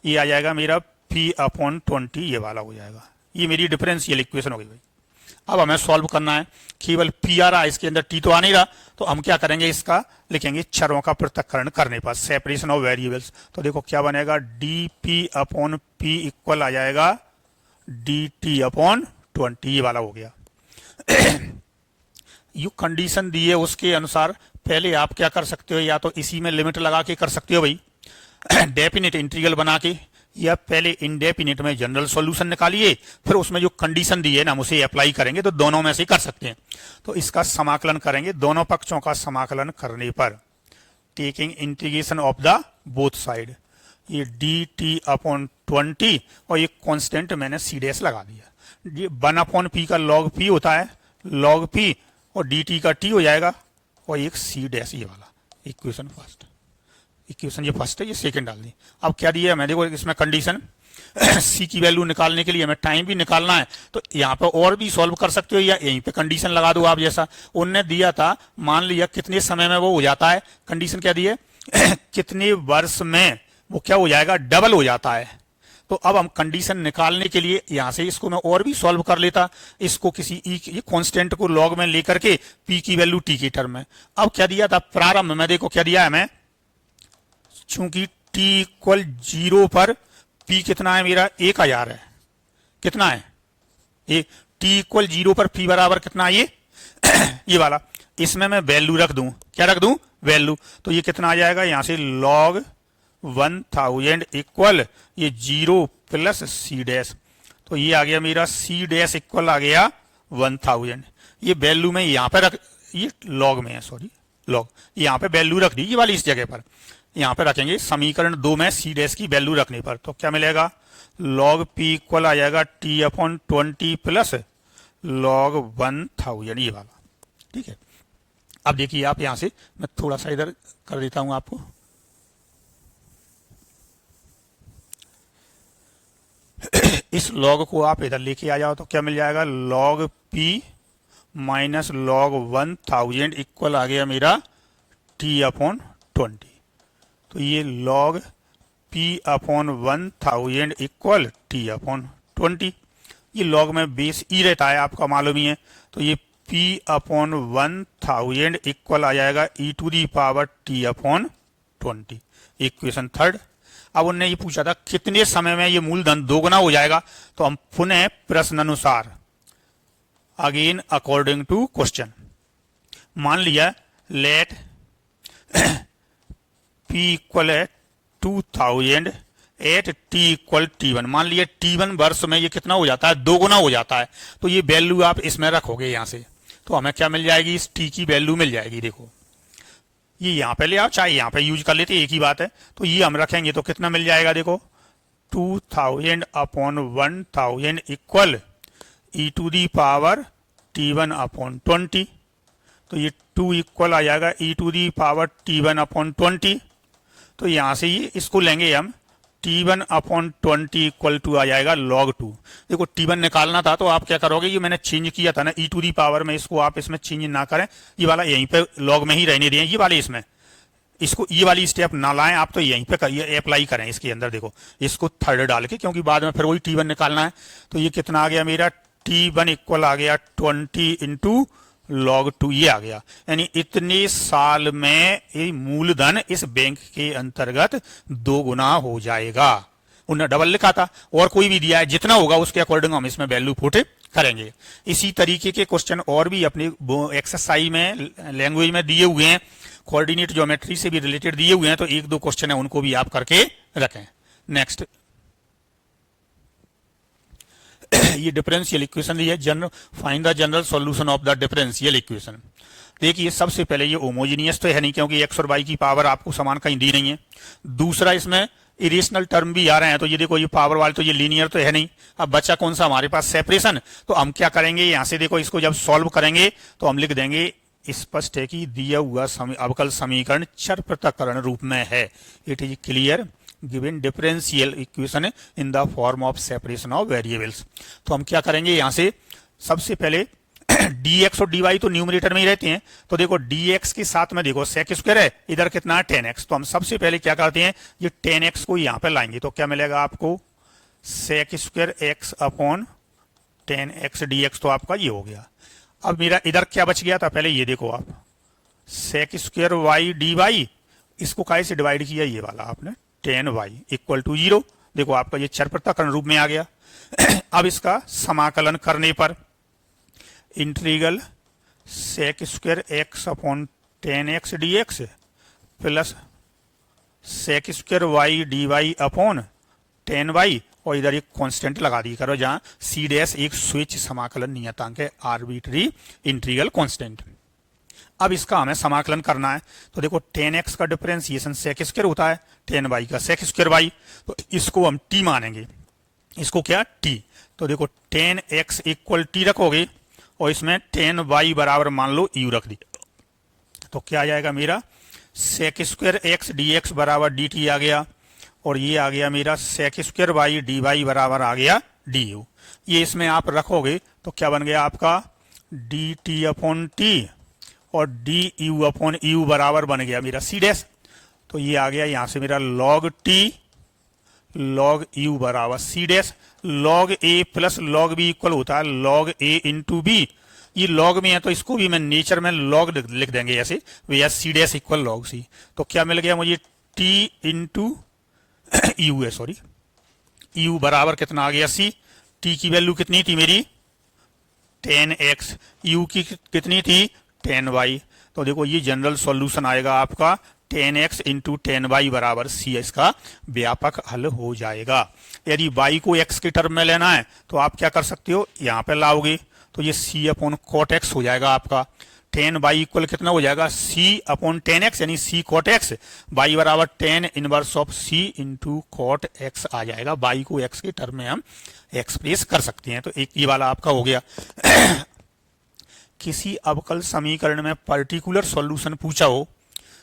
ये आ जाएगा मेरा p अपॉन 20, ये वाला हो जाएगा, ये मेरी डिफरेंशियल इक्वेशन हो गई भाई। अब हमें सॉल्व करना है, केवल p आ रहा है, इसके अंदर t तो आ नहीं रहा, तो हम क्या करेंगे, इसका लिखेंगे चरों का पृथक्करण करने पर, सेपरेशन ऑफ वेरिएबल्स। तो देखो क्या बनेगा, dp अपॉन p इक्वल आ जाएगा dt अपॉन 20, ये वाला हो गया। यू कंडीशन दी है उसके अनुसार पहले आप क्या कर सकते हो, या तो इसी में लिमिट लगा के कर सकते हो भाई, डेफिनेट इंटीग्रल बना के, या पहले इंडेफिनेट में जनरल सॉल्यूशन निकालिए, फिर उसमें जो कंडीशन दी है ना हम उसे अप्लाई करेंगे, तो दोनों में से कर सकते हैं। तो इसका समाकलन करेंगे, दोनों पक्षों का समाकलन करने पर taking integration of the both side, ये dt/20 और ये कांस्टेंट मैंने सी डैश लगा दिया। ये 1/p का log p होता है, log p और dt का t हो जाएगा और एक सी डैश ये वाला। इक्वेशन फर्स्ट, इक्वेशन ये फर्स्ट है, ये सेकंड डाल दी। अब क्या दिया है, देखो इसमें कंडीशन सी की वैल्यू निकालने के लिए हमें टाइम भी निकालना है, तो यहाँ पे और भी सॉल्व कर सकते हो या यहीं पे कंडीशन लगा दो आप। जैसा उनने दिया था, मान लिया कितने समय में वो हो जाता है, कंडीशन क्या दी है कितने वर्ष में वो क्या हो जाएगा, डबल हो जाता है। तो अब हम कंडीशन निकालने के लिए यहां से इसको मैं और भी सॉल्व कर लेता, इसको किसी ये कांस्टेंट को लॉग में लेकर के पी की वैल्यू टी के टर्म में। अब क्या दिया था प्रारंभ में, देखो क्या दिया है हमें, चूंकि t=0 पर p कितना है मेरा 1000 है, कितना है ये, t=0 पर p बराबर कितना है ये वाला। इसमें मैं वैल्यू रख दूं, क्या रख दूं, वैल्यू। तो ये कितना आ जाएगा, यहां से log 1000 इक्वल ये 0 प्लस सी डैश, तो ये आ गया मेरा सी डैश इक्वल आ गया 1000। ये वैल्यू में यहाँ पे रख, ये लॉग में है, सॉरी लॉग, यहाँ पे वैल्यू रख दी ये वाली इस जगह पर, यहाँ पे रखेंगे समीकरण 2 में सी डैश की वैल्यू रखने पर। तो क्या मिलेगा, log p इक्वल आ जाएगा t/20 प्लस log 1000 ये वाला। ठीक है, अब देखिए आप यहां से, मैं थोड़ा सा इधर कर देता हूं आपको, इस log को आप इधर लेके आ जाओ तो क्या मिल जाएगा, log p minus log 1000 equal आ गया मेरा t/20। तो ये log p/1000 इक्वल t/20, ये log में बेस ई रहता है आपका मालूम ही है। तो ये p/1000 इक्वल आ जाएगा e⁻t/20, इक्वेशन थर्ड। अब उन्होंने ये पूछा था कितने समय में ये मूलधन दोगुना हो जाएगा, तो हम पुनः प्रश्न अनुसार, अगेन अकॉर्डिंग टू क्वेश्चन, मान लिया लेट p इक्वल है 2000 एट t इक्वल t1, मान लिया t1 वर्ष में ये कितना हो जाता है, दोगुना हो जाता है। तो ये वैल्यू आप इसमें रखोगे यहां से, तो हमें क्या मिल जाएगी, इस t की वैल्यू मिल जाएगी। देखो ये यहाँ पे ले आओ, चाहे यहाँ पे यूज कर लेते, एक ही बात है। तो ये हम रखेंगे तो कितना मिल जाएगा, देखो 2000/1000 इक्वल e⁻t1/20। तो ये 2 इक्वल आ जाएगा e⁻t1/20। तो यहां से ये इसको लेंगे हम, t1/20 इक्वल टू आ जाएगा log 2। देखो t1 निकालना था तो आप क्या करोगे, ये मैंने चेंज किया था ना e⁻, में इसको आप इसमें चेंज ना करें, ये वाला यहीं पे log में ही रहने दें, ये वाले इसमें, इसको ये वाली स्टेप ना लाएं आप, तो यहीं पे करिए, अप्लाई करें इसके अंदर। देखो इसको थर्ड डाल के, क्योंकि बाद में फिर वही t1 निकालना है। तो ये कितना आ गया मेरा, t1 इक्वल आ गया 20 इंटू log 2, ये आ गया। यानी इतने साल में ये मूलधन इस बैंक के अंतर्गत दोगुना हो जाएगा। उन्होंने डबल लिखा था, और कोई भी दिया है, जितना होगा उसके अकॉर्डिंग हम इसमें वैल्यू पुट करेंगे। इसी तरीके के क्वेश्चन और भी अपने एक्सरसाइज में, लैंग्वेज में दिए हुए हैं, कोऑर्डिनेट ज्योमेट्री से भी रिलेटेड दिए हुए हैं, तो एक दो क्वेश्चन है उनको भी आप करके रखें। नेक्स्ट ये डिफरेंशियल इक्वेशन दी है, general find the general solution of the differential equation. देखिए सबसे पहले ये होमोजीनियस तो है नहीं, क्योंकि एक्स और वाई की पावर आपको समान कहीं दी नहीं है। दूसरा इसमें इरेशनल टर्म भी आ रहे हैं, तो ये देखो ये पावर वाले, तो ये लीनियर तो है नहीं। अब बच्चा कौन सा हमारे पास, सेपरेशन। तो हम क्या करेंगे, यहां से देखो इसको जब सॉल्व करेंगे तो हम लिख देंगे, स्पष्ट है कि दिया हुआ अवकल समीकरण चर पृथक्करण रूप में है। It is clear given differential equation in the form of separation of variables. तो हम क्या करेंगे, यहां से सबसे पहले dx और dy तो न्यूमरेटर में ही रहते हैं। तो देखो dx के साथ में देखो sec स्क्वायर है, इधर कितना है 10x। तो हम सबसे पहले क्या करते हैं, ये 10x को यहां पे लाएंगे, तो क्या मिलेगा आपको, sec स्क्वायर x/10x dx, तो आपका ये हो गया। अब मेरा इधर क्या बच गया था, पहले ये देखो आप, sec स्क्वायर y dy, इसको कैसे डिवाइड किया, ये वाला आपने 10y इक्वल टू 0। देखो आपका ये चर पृथक्करण रूप में आ गया। अब इसका समाकलन करने पर integral sec square x/10x dx plus sec square y dy/10y, और इधर एक कांस्टेंट लगा दी करो, जहां c डैश एक स्विच समाकलन नियतांक है, आर्बिट्री इंटीग्रल कांस्टेंट। अब इसका हमें समाकलन करना है। तो देखो टेन एक्स का डिफरेंशिएशन सेक स्क्वायर होता है टेन वाई का सेक स्क्वायर वाई, तो इसको हम टी मानेंगे, इसको क्या टी। तो देखो टेन एक्स इक्वल टी रखोगे और इसमें टेन वाई बराबर मान लो यू रख दिया, तो क्या आ जाएगा मेरा sec square x d x बराबर डी टी आ गया, और ये आ गया मेरा sec square y d y बराबर आ गया डी यू। ये इसमें आप रखोगे तो क्या बन गया आपका डी टी अपॉन टी और डी यू अपॉन यू बराबर बन गया मेरा सी डैश। तो ये आ गया यहां से मेरा लॉग टी लॉग यू बराबर सी डैश। लॉग ए प्लस लॉग बी इक्वल होता है लॉग ए इंटू बी। ये लॉग में है तो इसको भी मैं नेचर में लॉग लिख देंगे ऐसे, या C dash equal log c. तो क्या मिल गया मुझे टी इंटू यू है, सॉरी यू बराबर कितना आ गया सी। टी की वैल्यू कितनी थी मेरी 10x, यू की कितनी थी 10y। तो देखो ये जनरल सॉल्यूशन आएगा आपका 10x इंटू 10y बराबर सी, इसका व्यापक हल हो जाएगा। यदि y को x के टर्म में लेना है तो आप क्या कर सकते हो, यहाँ पे लाओगे तो ये c अपॉन कॉट x हो जाएगा आपका। 10y इक्वल कितना हो जाएगा c अपॉन 10x, यानी c कॉट x, y बराबर 10 inverse of c into cot x आ जाएगा। y को x के टर्म में हम एक्सप्रेस कर सकते हैं। तो एक ये वाला आपका हो गया। किसी अवकल समीकरण में पर्टिकुलर सॉल्यूशन पूछा हो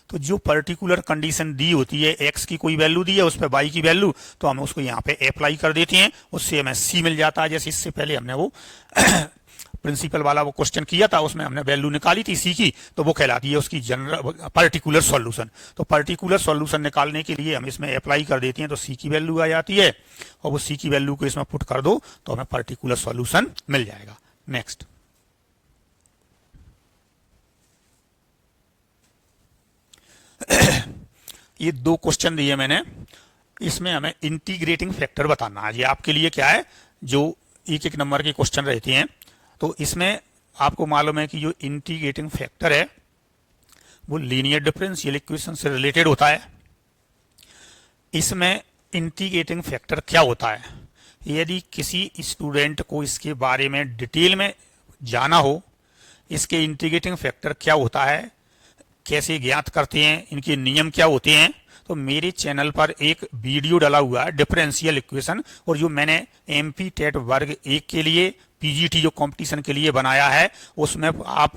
तो जो पर्टिकुलर कंडीशन दी होती है, x की कोई वैल्यू दी है उस पर y की वैल्यू, तो हम उसको यहाँ पे अप्लाई कर देते हैं, उससे हमें c मिल जाता है। जैसे इससे पहले हमने वो प्रिंसिपल वाला वो क्वेश्चन किया था, उसमें हमने वैल्यू निकाली थी सी की, तो वो कहलाती है उसकी जनरल पर्टिकुलर सॉल्यूशन। तो पर्टिकुलर सॉल्यूशन निकालने के लिए हम इसमें अप्लाई कर देते हैं तो सी की वैल्यू आ जाती है, और वो सी की वैल्यू को इसमें पुट कर दो तो हमें पर्टिकुलर सॉल्यूशन मिल जाएगा। नेक्स्ट, ये दो क्वेश्चन दिए मैंने, इसमें हमें इंटीग्रेटिंग फैक्टर बताना है। ये आपके लिए क्या है, जो एक एक नंबर के क्वेश्चन रहते हैं, तो इसमें आपको मालूम है कि जो इंटीग्रेटिंग फैक्टर है वो लीनियर डिफरेंशियल इक्वेशन से रिलेटेड होता है। इसमें इंटीग्रेटिंग फैक्टर क्या होता है, यदि किसी स्टूडेंट को इसके बारे में डिटेल में जाना हो, इसके इंटीग्रेटिंग फैक्टर क्या होता है, कैसे ज्ञात करते हैं, इनके नियम क्या होते हैं, तो मेरे चैनल पर एक वीडियो डाला हुआ है डिफरेंशियल इक्वेशन, और जो मैंने एमपी टेट वर्ग 1 के लिए पीजीटी जो कंपटीशन के लिए बनाया है, उसमें आप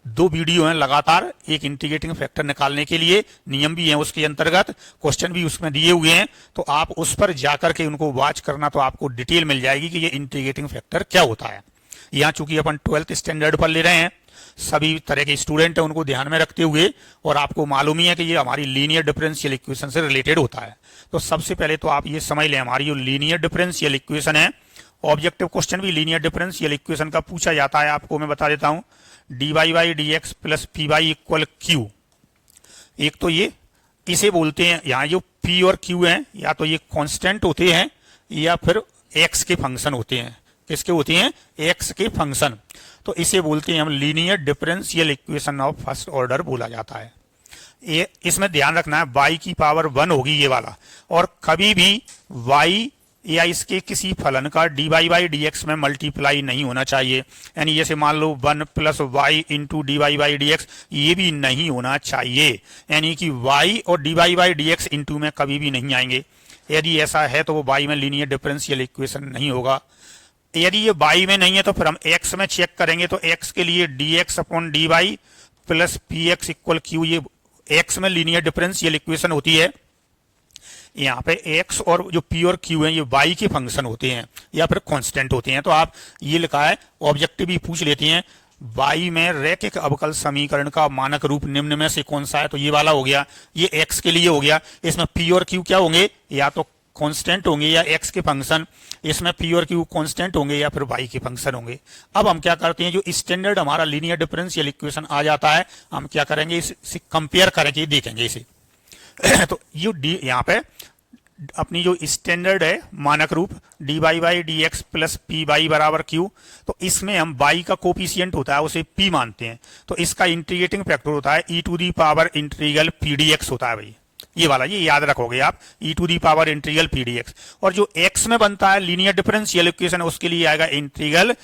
दो वीडियो हैं लगातार, एक इंटीग्रेटिंग फैक्टर निकालने के लिए, नियम भी हैं उसके अंतर्गत, क्वेश्चन भी उसमें दिए हुए हैं, तो आप उस पर जाकर के उनको वॉच करना, तो आपको डिटेल मिल जाएगी कि ये इंटीग्रेटिंग फैक्टर क्या होता है। यहाँ चूंकि अपन 12th स्टैंडर्ड पर ले रहे हैं, सभी तरह के स्टूडेंट हैं उनको ध्यान में रखते हुए, और आपको मालूम ही है कि ये हमारी लीनियर डिफरेंशियल इक्वेशन से रिलेटेड होता है। तो सबसे पहले तो आप ये समझ लें, हमारी जो लीनियर डिफरेंशियल इक्वेशन है, ऑब्जेक्टिव क्वेश्चन भी लीनियर डिफरेंशियल इक्वेशन का पूछा जाता है, आपको मैं बता देता हूं, dy by d x plus p y equal q. एक तो ये इसे बोलते हैं, यहाँ जो p और q हैं या तो ये कांस्टेंट होते हैं या फिर x के फंक्शन होते हैं। किसके होते हैं, x के फंक्शन। तो इसे बोलते हैं हम linear differential equation of first order बोला जाता है। ये इसमें ध्यान रखना है, y की पावर 1 होगी ये वाला, और कभी भी y या इसके किसी फलन का dy बाई डी एक्स में मल्टीप्लाई नहीं होना चाहिए। यानी जैसे मान लो 1 plus y into d y by d x, ये भी नहीं होना चाहिए, यानी कि y और dy by d x into में कभी भी नहीं आएंगे। यदि ऐसा है तो वो y में लीनियर डिफरेंशियल इक्वेशन नहीं होगा। यदि ये y में नहीं है तो फिर हम x में चेक करेंगे, तो x के लिए dx upon dy plus p x equal q, ये x में लीनियर डिफरेंशियल इक्वेशन होती है। यहाँ पे x और जो p और q हैं ये y के फंक्शन होते हैं या फिर कांस्टेंट होते हैं। तो आप ये लिखा है, ऑब्जेक्टिव भी पूछ लेते हैं, y में रैखिक अवकल समीकरण का मानक रूप निम्न में से कौन सा है, तो ये वाला हो गया, ये x के लिए हो गया। इसमें p और q क्या होंगे, या तो कांस्टेंट होंगे या x के फंक्शन, इसमें p और q कांस्टेंट होंगे या फिर y के फंक्शन होंगे। अब हम क्या करते हैं, जो स्टैंडर्ड हमारा लीनियर डिफरेंशियल इक्वेशन आ जाता है, हम क्या करेंगे, इसे कंपेयर करके देखेंगे इसे। तो ये यहाँ पे अपनी जो स्टैंडर्ड है मानक रूप dy by d x plus p y बराबर क्यू, तो इसमें हम y का कोफिशिएंट होता है उसे p मानते हैं, तो इसका इंटीग्रेटिंग फैक्टर होता है e to the power integral p d x होता है भाई, ये वाला, ये याद रखोगे आप, e to the power integral pdx। और जो x में बनता है लीनियर डिफरेंशियल इक्वेशन, उसके लिए आएगा इंटीग्रल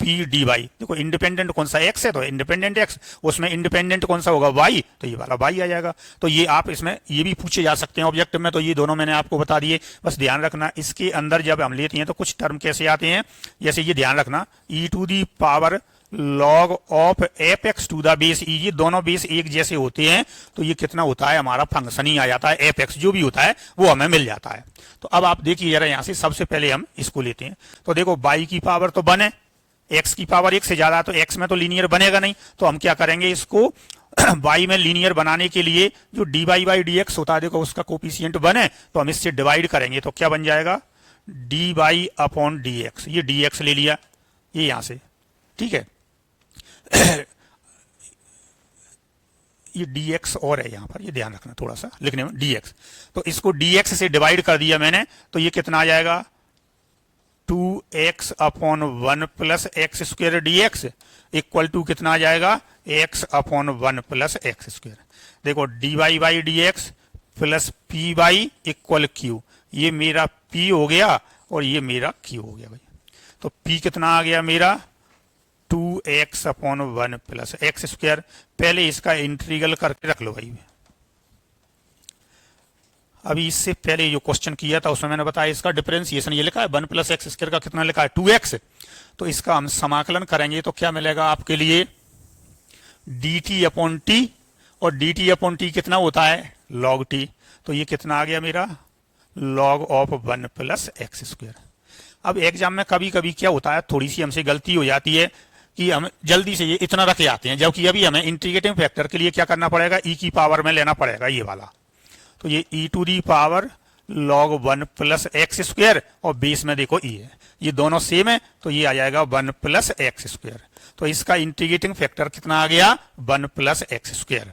पी डी वाई। देखो इंडिपेंडेंट कौन सा एक्स है, तो इंडिपेंडेंट एक्स, उसमें इंडिपेंडेंट कौन सा होगा वाई, तो ये वाला वाई आ जाएगा। तो ये आप इसमें ये भी पूछे जा सकते हैं ऑब्जेक्ट में, तो ये दोनों मैंने आपको बता दिए। बस ध्यान रखना इसके अंदर जब हम लेते हैं तो कुछ टर्म कैसे आते हैं, जैसे ये ध्यान रखना e to the power log of f x to the base e, ये दोनों बेस एक जैसे होते हैं तो ये कितना होता है, हमारा फंक्शन ही आ जाता है, एफ एक्स जो भी होता है वो हमें मिल जाता है। तो अब आप देखिए जरा यहाँ से सबसे पहले हम इसको लेते हैं। तो देखो बाई की पावर तो वन है, एक्स की पावर एक से ज्यादा है, तो एक्स में तो लीनियर बनेगा नहीं, तो हम क्या करेंगे इसको y में लीनियर बनाने के लिए जो dy बाई डी एक्स होता है, देखो उसका कोफिशिएंट वन है, तो हम इससे डिवाइड करेंगे तो क्या बन जाएगा dy अपॉन डी एक्स। ये dx ले लिया ये यहां से, ठीक है। ये dx और है यहाँ पर, ये ध्यान रखना थोड़ा सा लिखने में, dx, तो इसको dx से डिवाइड कर दिया मैंने, तो ये कितना आ जाएगा 2x upon one plus x square d x equal to कितना आ जाएगा x upon one plus x square. देखो dy by d x plus p by equal q, ये मेरा p हो गया और ये मेरा q हो गया भाई। तो p कितना आ गया मेरा 2x upon one plus x square. पहले इसका इंटीग्रल करके रख लो भाई। अभी इससे पहले जो क्वेश्चन किया था उसमें मैंने बताया इसका डिफरेंशिएशन ये लिखा है, वन प्लस एक्स स्क्वायर का कितना लिखा है 2x, तो इसका हम समाकलन करेंगे तो क्या मिलेगा आपके लिए dt अपॉन टी, और dt अपॉन टी कितना होता है log t, तो ये कितना आ गया मेरा log of one plus x square. अब एग्जाम में कभी कभी क्या होता है, थोड़ी सी हमसे गलती हो जाती है कि हम जल्दी से ये इतना रख आते हैं, जबकि अभी हमें इंटीग्रेटिंग फैक्टर के लिए क्या करना पड़ेगा, e की पावर में लेना पड़ेगा ये वाला। तो ये e to the power log one plus x square और बेस में देखो e है, ये दोनों सेम है, तो ये आ जाएगा वन प्लस एक्स स्क्वायर। तो इसका इंटीग्रेटिंग फैक्टर कितना आ गया one plus x square.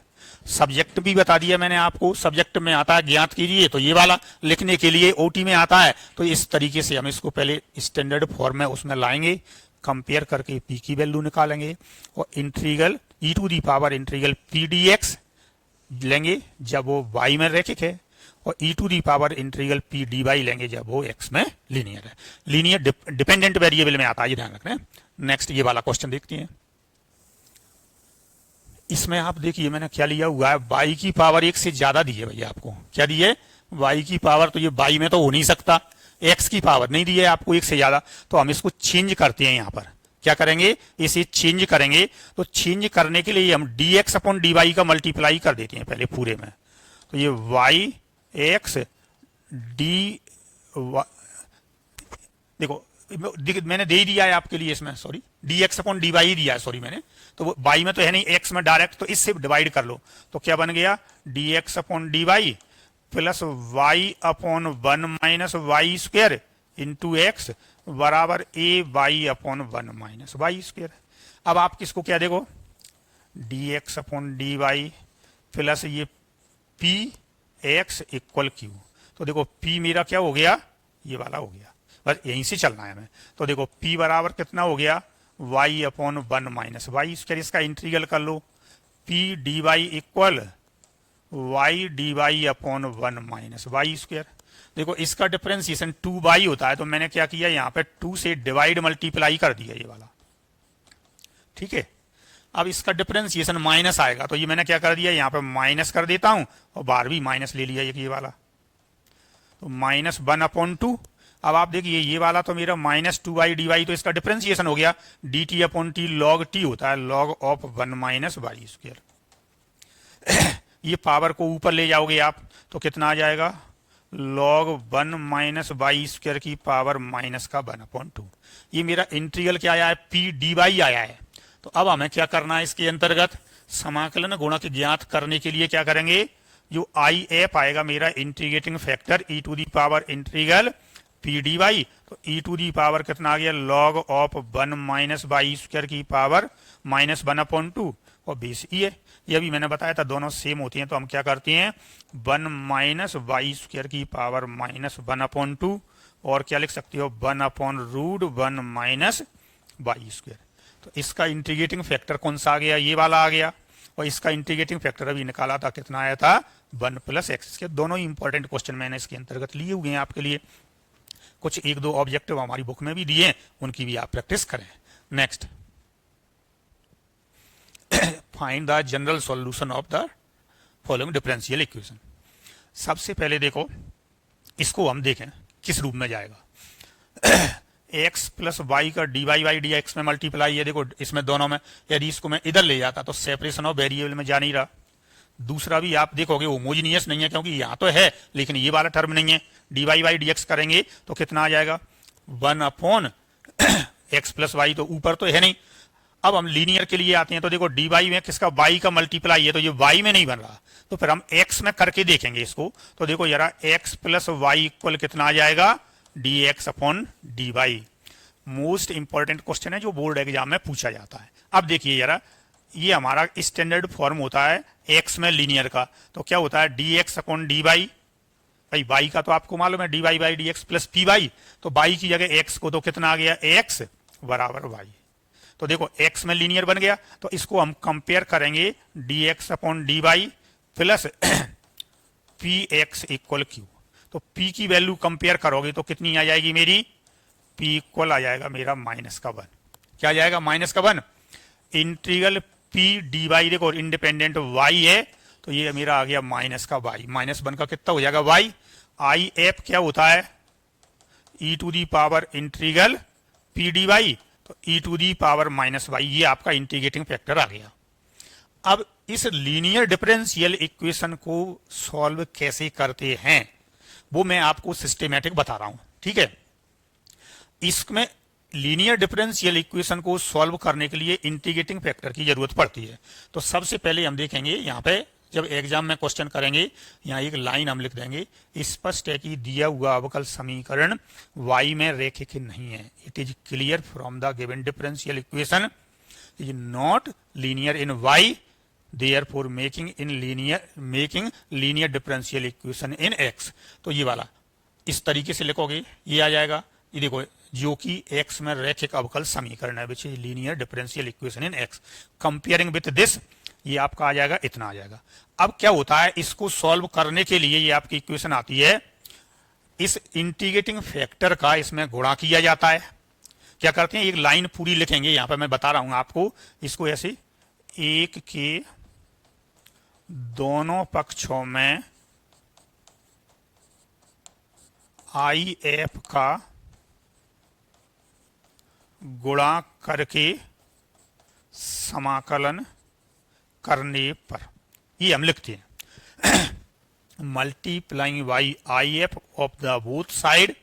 Subject भी बता दिया मैंने आपको, सब्जेक्ट में आता है ज्ञात कीजिए, तो ये वाला लिखने के लिए ओटी में आता है, तो इस तरीके से हम इसको पहले स्टैंडर्ड फॉर्म में उसमें लाएंगे, कंपेयर करके p की वैल्यू निकालेंगे और integral e to the power integral p d x लेंगे जब वो y में रैखिक है, और e to the power integral p d y लेंगे जब वो x में लीनियर है। लीनियर डिपेंडेंट वेरिएबल में आता है, ये ध्यान रखना है। नेक्स्ट ये वाला क्वेश्चन देखते हैं। इसमें आप देखिए मैंने क्या लिया हुआ है, y की पावर एक से ज्यादा दी है भैया आपको, क्या दी है y की पावर, तो ये y में तो हो नहीं सकता, x की पावर नहीं दी है आपको एक से ज्यादा, तो हम इसको चेंज करते हैं। यहाँ पर क्या करेंगे, इसे चेंज करेंगे, तो चेंज करने के लिए हम dx अपॉन dy का मल्टीप्लाई कर देते हैं पहले पूरे में, तो ये y x डी, देखो मैंने दे ही दिया है आपके लिए इसमें, सॉरी dx अपॉन dy ही दिया है, सॉरी मैंने, तो वो y में तो है नहीं x में डायरेक्ट, तो इससे डिवाइड कर लो, तो क्या बन गया dx upon dy plus y upon one minus y square into x बराबर a y upon one minus y square. अब आप किसको क्या देखो dx अपॉन dy प्लस ये p x इक्वल q, तो देखो p मेरा क्या हो गया ये वाला हो गया, बस यहीं से चलना है हमें। तो देखो p बराबर कितना हो गया y upon one minus y square, इसका इंटीग्रल कर लो p dy equal y d y upon one minus y square. देखो इसका डिफरेंशिएशन 2y होता है, तो मैंने क्या किया यहाँ पे 2 से डिवाइड मल्टीप्लाई कर दिया ये वाला, ठीक है। अब इसका डिफरेंशिएशन माइनस आएगा, तो ये मैंने क्या कर दिया यहाँ पे माइनस कर देता हूं, और बाहर भी माइनस ले लिया ये वाला, तो माइनस वन अपॉन टू। अब आप देखिए ये वाला तो मेरा माइनस 2y डी वाई, तो इसका डिफरेंशिएशन हो गया d t upon t, log t होता है log of one minus y square. ये पावर को ऊपर ले जाओगे आप तो कितना आ जाएगा log one minus y square की पावर माइनस का वन अपॉन टू। ये मेरा इंटीग्रल क्या आया है पी डी वाई आया है। तो अब हमें क्या करना है, इसके अंतर्गत समाकलन गुणक ज्ञात करने के लिए क्या करेंगे, जो आई एफ आएगा मेरा integrating factor e to the power integral p d y, तो ई टू दी पावर कितना आ गया log of one minus y square की power minus one upon two, और बेस ई है। ये अभी मैंने बताया था दोनों सेम होती हैं, तो हम क्या करते हैं वन माइनस वाई स्क्वायर की power minus one upon two, और क्या लिख सकते हो one upon root one minus y square. तो इसका इंटीग्रेटिंग फैक्टर कौन सा आ गया, ये वाला आ गया, और इसका इंटीग्रेटिंग फैक्टर अभी निकाला था कितना आया था वन प्लस एक्स। के दोनों ही इंपॉर्टेंट क्वेश्चन मैंने इसके अंतर्गत लिए हुए हैं आपके लिए, कुछ एक दो ऑब्जेक्टिव हमारी बुक में भी दिए हैं, उनकी भी आप प्रैक्टिस करें। Next, find the general solution of the following differential equation. सबसे पहले देखो इसको हम देखें किस रूप में जाएगा। एक्स प्लस वाई का d y by d x में मल्टीप्लाई है, देखो इसमें दोनों में, यदि इसको मैं इधर ले जाता तो सेपरेशन ऑफ वेरिएबल में जा नहीं रहा। दूसरा भी आप देखोगे होमोजीनियस नहीं है, क्योंकि यहाँ तो है लेकिन ये वाला टर्म नहीं है। D y by d x करेंगे तो कितना आ जाएगा, 1 एक्स प्लस वाई, तो ऊपर तो है नहीं। अब हम लीनियर के लिए आते हैं तो देखो डी वाई में किसका, वाई का मल्टीप्लाई है, तो ये वाई में नहीं बन रहा, तो फिर हम एक्स में करके देखेंगे इसको। तो देखो यार एक्स प्लस वाई इक्वल कितना आ जाएगा, d x upon d y. Most important question है जो बोर्ड एग्जाम में पूछा जाता है। अब देखिए यार ये हमारा स्टैंडर्ड फॉर्म होता है एक्स में लीनियर का, तो क्या होता है d x upon d y. भाई वाई का तो आपको मालूम है d y by d x plus p y, तो वाई की जगह एक्स को तो कितना आ गया, एक्स बराबर वाई। तो देखो एक्स में लीनियर बन गया, तो इसको हम कंपेयर करेंगे d x upon d y plus p x equal q. तो p की वैल्यू कंपेयर करोगे तो कितनी आ जाएगी मेरी, p इक्वल आ जाएगा मेरा -1। क्या आ जाएगा, -1। इंटीग्रल p डी वाई, देखो इंडिपेंडेंट y है तो ये मेरा आ गया -y, -1 का कितना हो जाएगा y। आई एफ क्या होता है, e to the power integral p d y, तो e to the power -y, ये आपका इंटीग्रेटिंग फैक्टर आ गया। अब इस लीनियर डिफरेंशियल इक्वेशन को सॉल्व कैसे करते हैं वो मैं आपको सिस्टेमेटिक बता रहा हूं, ठीक है। इसमें लीनियर डिफरेंशियल इक्वेशन को सॉल्व करने के लिए इंटीग्रेटिंग फैक्टर की जरूरत पड़ती है। तो सबसे पहले हम देखेंगे यहाँ पे जब एग्जाम में क्वेश्चन करेंगे, यहाँ एक लाइन हम लिख देंगे, स्पष्ट है कि दिया हुआ अवकल समीकरण y में रेखिक नहीं है। It is clear from the given differential equation is not linear in y, therefore making linear differential equation in x। तो ये वाला इस तरीके से लिखोगे, ये आ जाएगा, ये देखो जो कि x में रैखिक अवकल समीकरण है, which is linear differential equation in x comparing with this, ये आपका आ जाएगा, इतना आ जाएगा। अब क्या होता है, इसको सॉल्व करने के लिए ये आपकी इक्वेशन आती है, इस इंटीग्रेटिंग फैक्टर का इसमें गुणा किया जाता है। क्या करते हैं, एक लाइन पूरी लिखेंगे, यहाँ पर मैं बता रहा हूं आपको, इसको ऐसे एक के दोनों पक्षों में आई एफ का गुणा करके समाकलन करने पर, ये हम लिखते हैं multiplying by I F of the both side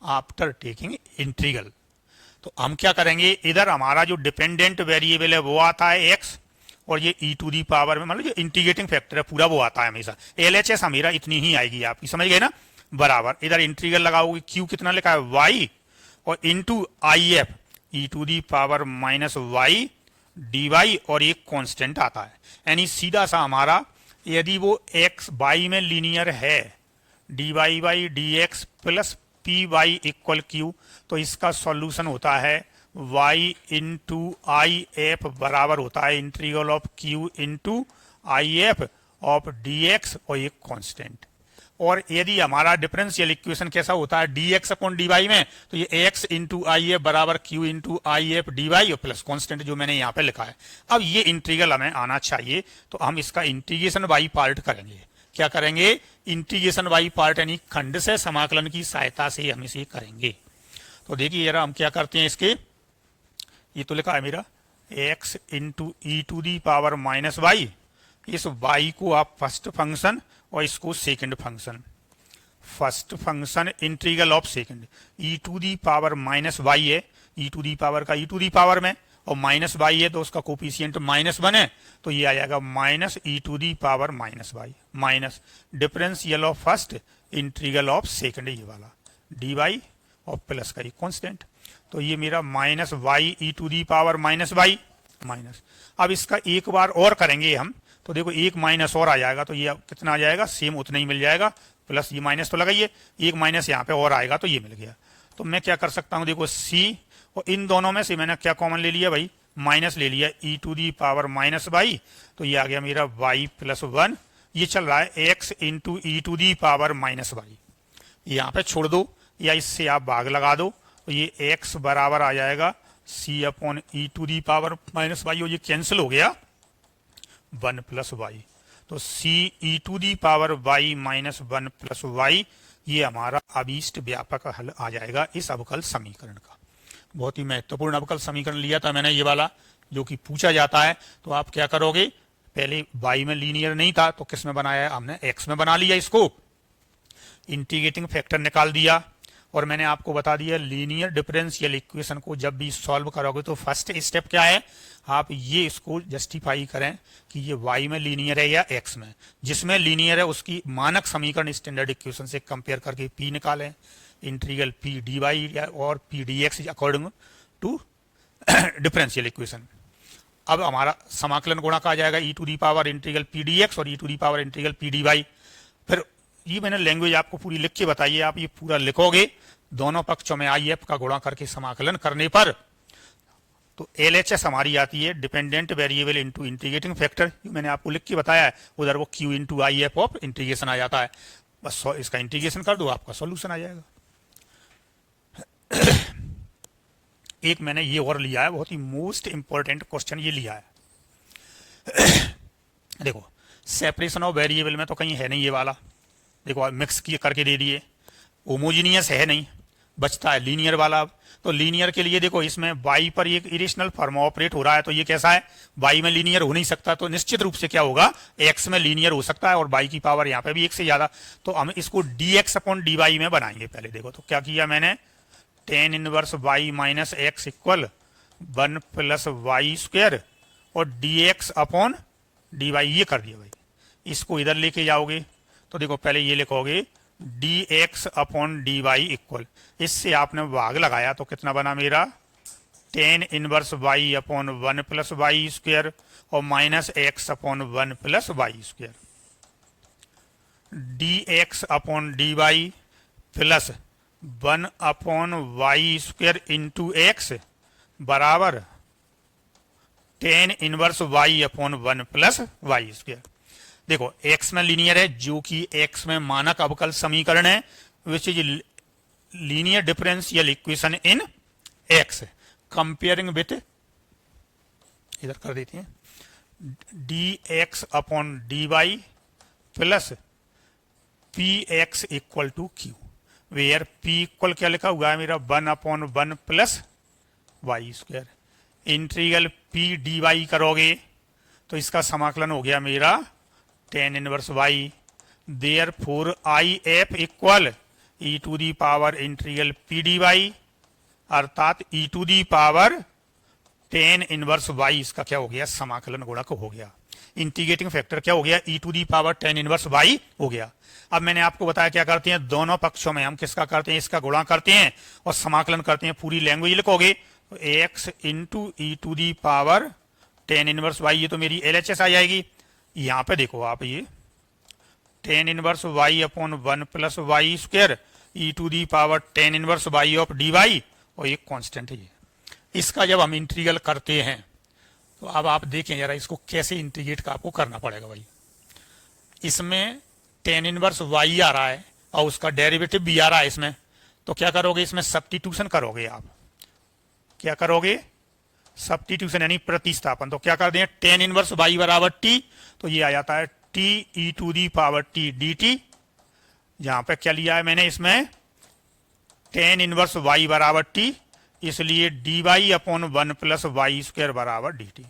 after taking integral. तो हम क्या करेंगे, इधर हमारा जो डिपेंडेंट वेरिएबल है वो आता है एक्स, और ये e टू दी पावर में मतलब जो इंटीग्रेटिंग फैक्टर है पूरा वो आता है हमेशा, LHS हमेरा इतनी ही आएगी आपकी, समझ गए ना, बराबर इधर इंटीग्रल लगाओगे, q कितना लिखा है y, और into I F e to the power -y dy, और एक कांस्टेंट आता है। यानी सीधा सा हमारा यदि वो x y में लीनियर है dy by d x plus p y equal q, तो इसका सॉल्यूशन होता है y इंटू आई एफ बराबर होता है integral of q into I F of D x और एक कांस्टेंट। और यदि हमारा डिफरेंशियल इक्वेशन कैसा होता है d x upon d y में, तो ये x इंटू आई एफ बराबर q into I F d y और प्लस कांस्टेंट जो मैंने यहाँ पे लिखा है। अब ये इंटीग्रल हमें आना चाहिए, तो हम इसका इंटीग्रेशन बाई पार्ट करेंगे। क्या करेंगे, इंटीग्रेशन बाई पार्ट, यानी खंड से समाकलन की सहायता से हम इसे करेंगे। तो देखिए जरा हम क्या करते हैं, इसके ये तो लिखा है मेरा x into e to the power -y, इस y को आप फर्स्ट फंक्शन और इसको second function, first function integral of second, e to the power -y है, ई टू दी पावर का ई टू दी पावर में, और -y है तो उसका कोफिशिएंट -1 है, तो ये आ जाएगा minus e to the power -y minus differential of first integral of second, ये वाला dy और प्लस का एक कांस्टेंट, तो ये मेरा -y e to the power -y minus. अब इसका एक बार और करेंगे हम, तो देखो एक माइनस और आ जाएगा, तो ये कितना आ जाएगा, सेम उतना ही मिल जाएगा, प्लस ये माइनस तो लगाइए, एक माइनस यहाँ पे और आएगा तो ये मिल गया। तो मैं क्या कर सकता हूँ, देखो c, और इन दोनों में से मैंने क्या कॉमन ले लिया भाई, माइनस ले लिया, ई टू दी पावर -y, तो ये आ गया मेरा y प्लस 1, ये चल रहा है x into e to the power -y, यहाँ पे छोड़ दो या इससे आप भाग लगा दो, तो ये x बराबर आ जाएगा c upon e to the power minus y, और ये कैंसिल हो गया 1 प्लस वाई। तो c e to the power y minus 1 plus y, ये हमारा अभीष्ट व्यापक हल आ जाएगा इस अवकल समीकरण का। बहुत ही महत्वपूर्ण अवकल समीकरण लिया था मैंने ये वाला, जो कि पूछा जाता है। तो आप क्या करोगे, पहले वाई में लीनियर नहीं था तो किस में बनाया, हमने एक्स में बना लिया, इसको इंटीग्रेटिंग फैक्टर निकाल दिया। और मैंने आपको बता दिया लीनियर डिफरेंशियल इक्वेशन को जब भी सॉल्व करोगे तो फर्स्ट स्टेप क्या है, आप ये इसको जस्टिफाई करें कि ये y में लीनियर है या x में। जिसमें लीनियर है उसकी मानक समीकरण स्टैंडर्ड इक्वेशन से कंपेयर करके p निकालें, इंटीग्रल p dy और p dx according to differential equation. अब हमारा समाकलन गुणक आ जाएगा e to the power integral p dx और e to the power integral p dy। फिर ये मैंने लैंग्वेज आपको पूरी लिख के बताई है, आप ये पूरा लिखोगे दोनों पक्षों में IF का गुणा करके समाकलन करने पर, तो LHS हमारी आती है dependent variable into integrating factor, मैंने आपको लिख के बताया है। उधर वो Q into IF of integration आ जाता है, बस इसका इंटीग्रेशन कर दो आपका सॉल्यूशन आ जाएगा। एक मैंने ये और लिया है, बहुत ही मोस्ट इंपॉर्टेंट क्वेश्चन ये लिया है। देखो सेपरेशन ऑफ वेरिएबल में तो कहीं है नहीं ये वाला, देखो मिक्स किए करके दे दिए, होमोजीनियस है नहीं, बचता है लीनियर वाला। तो लीनियर के लिए देखो इसमें y पर एक इरेशनल फॉर्म ऑपरेट हो रहा है, तो ये कैसा है, y में लीनियर हो नहीं सकता, तो निश्चित रूप से क्या होगा, x में लीनियर हो सकता है, और y की पावर यहाँ पे भी एक से ज्यादा। तो हम इसको dx अपॉन dy में बनाएंगे पहले। देखो तो क्या किया मैंने, tan inverse y minus x equal 1 plus y square और dx अपॉन dy ये कर दिया भाई। इसको इधर लेके जाओगे तो देखो पहले ये लिखोगे dx अपॉन dy इक्वल, इससे आपने भाग लगाया तो कितना बना मेरा, tan inverse y upon 1 plus y square और minus x upon 1 plus y square, dx upon dy plus 1 upon y square into x बराबर tan inverse y upon 1 plus y square. देखो x में लीनियर है, जो कि x में मानक अवकल समीकरण है, which is linear differential equation in x, comparing with, इधर कर देते हैं, dx upon dy plus px equal to q, where p equal क्या लिखा हुआ है मेरा, 1 upon 1 plus y square. Integral p dy करोगे तो इसका समाकलन हो गया मेरा tan inverse y, therefore IF equal e to the power integral p dy, अर्थात e to the power tan inverse y, इसका क्या हो गया, समाकलन गुणक हो गया। इंटीग्रेटिंग फैक्टर क्या हो गया, e to the power tan inverse y हो गया। अब मैंने आपको बताया क्या करते हैं, दोनों पक्षों में हम किसका करते हैं, इसका गुणा करते हैं और समाकलन करते हैं। पूरी लैंग्वेज लिखोगे तो x into e to the power tan inverse y, ये तो मेरी LHS आ जाएगी। यहाँ पे देखो आप, ये tan inverse y upon 1 plus y square e to the power tan inverse y of dy, और ये कांस्टेंट है ये। इसका जब हम इंटीग्रल करते हैं तो अब आप देखें जरा इसको कैसे इंटीग्रेट का आपको करना पड़ेगा भाई। इसमें tan इनवर्स y आ रहा है और उसका डेरिवेटिव भी आ रहा है इसमें, तो क्या करोगे, इसमें सब्स्टिट्यूशन करोगे आप। क्या करोगे, सब्स्टिट्यूशन यानी प्रतिस्थापन। तो क्या कर दें, tan इनवर्स y बराबर t, तो ये आ जाता है t e to the power t dt। यहां पे क्या लिया है मैंने, इसमें tan इनवर्स y बराबर t, इसलिए dy upon 1 plus y square बराबर dt।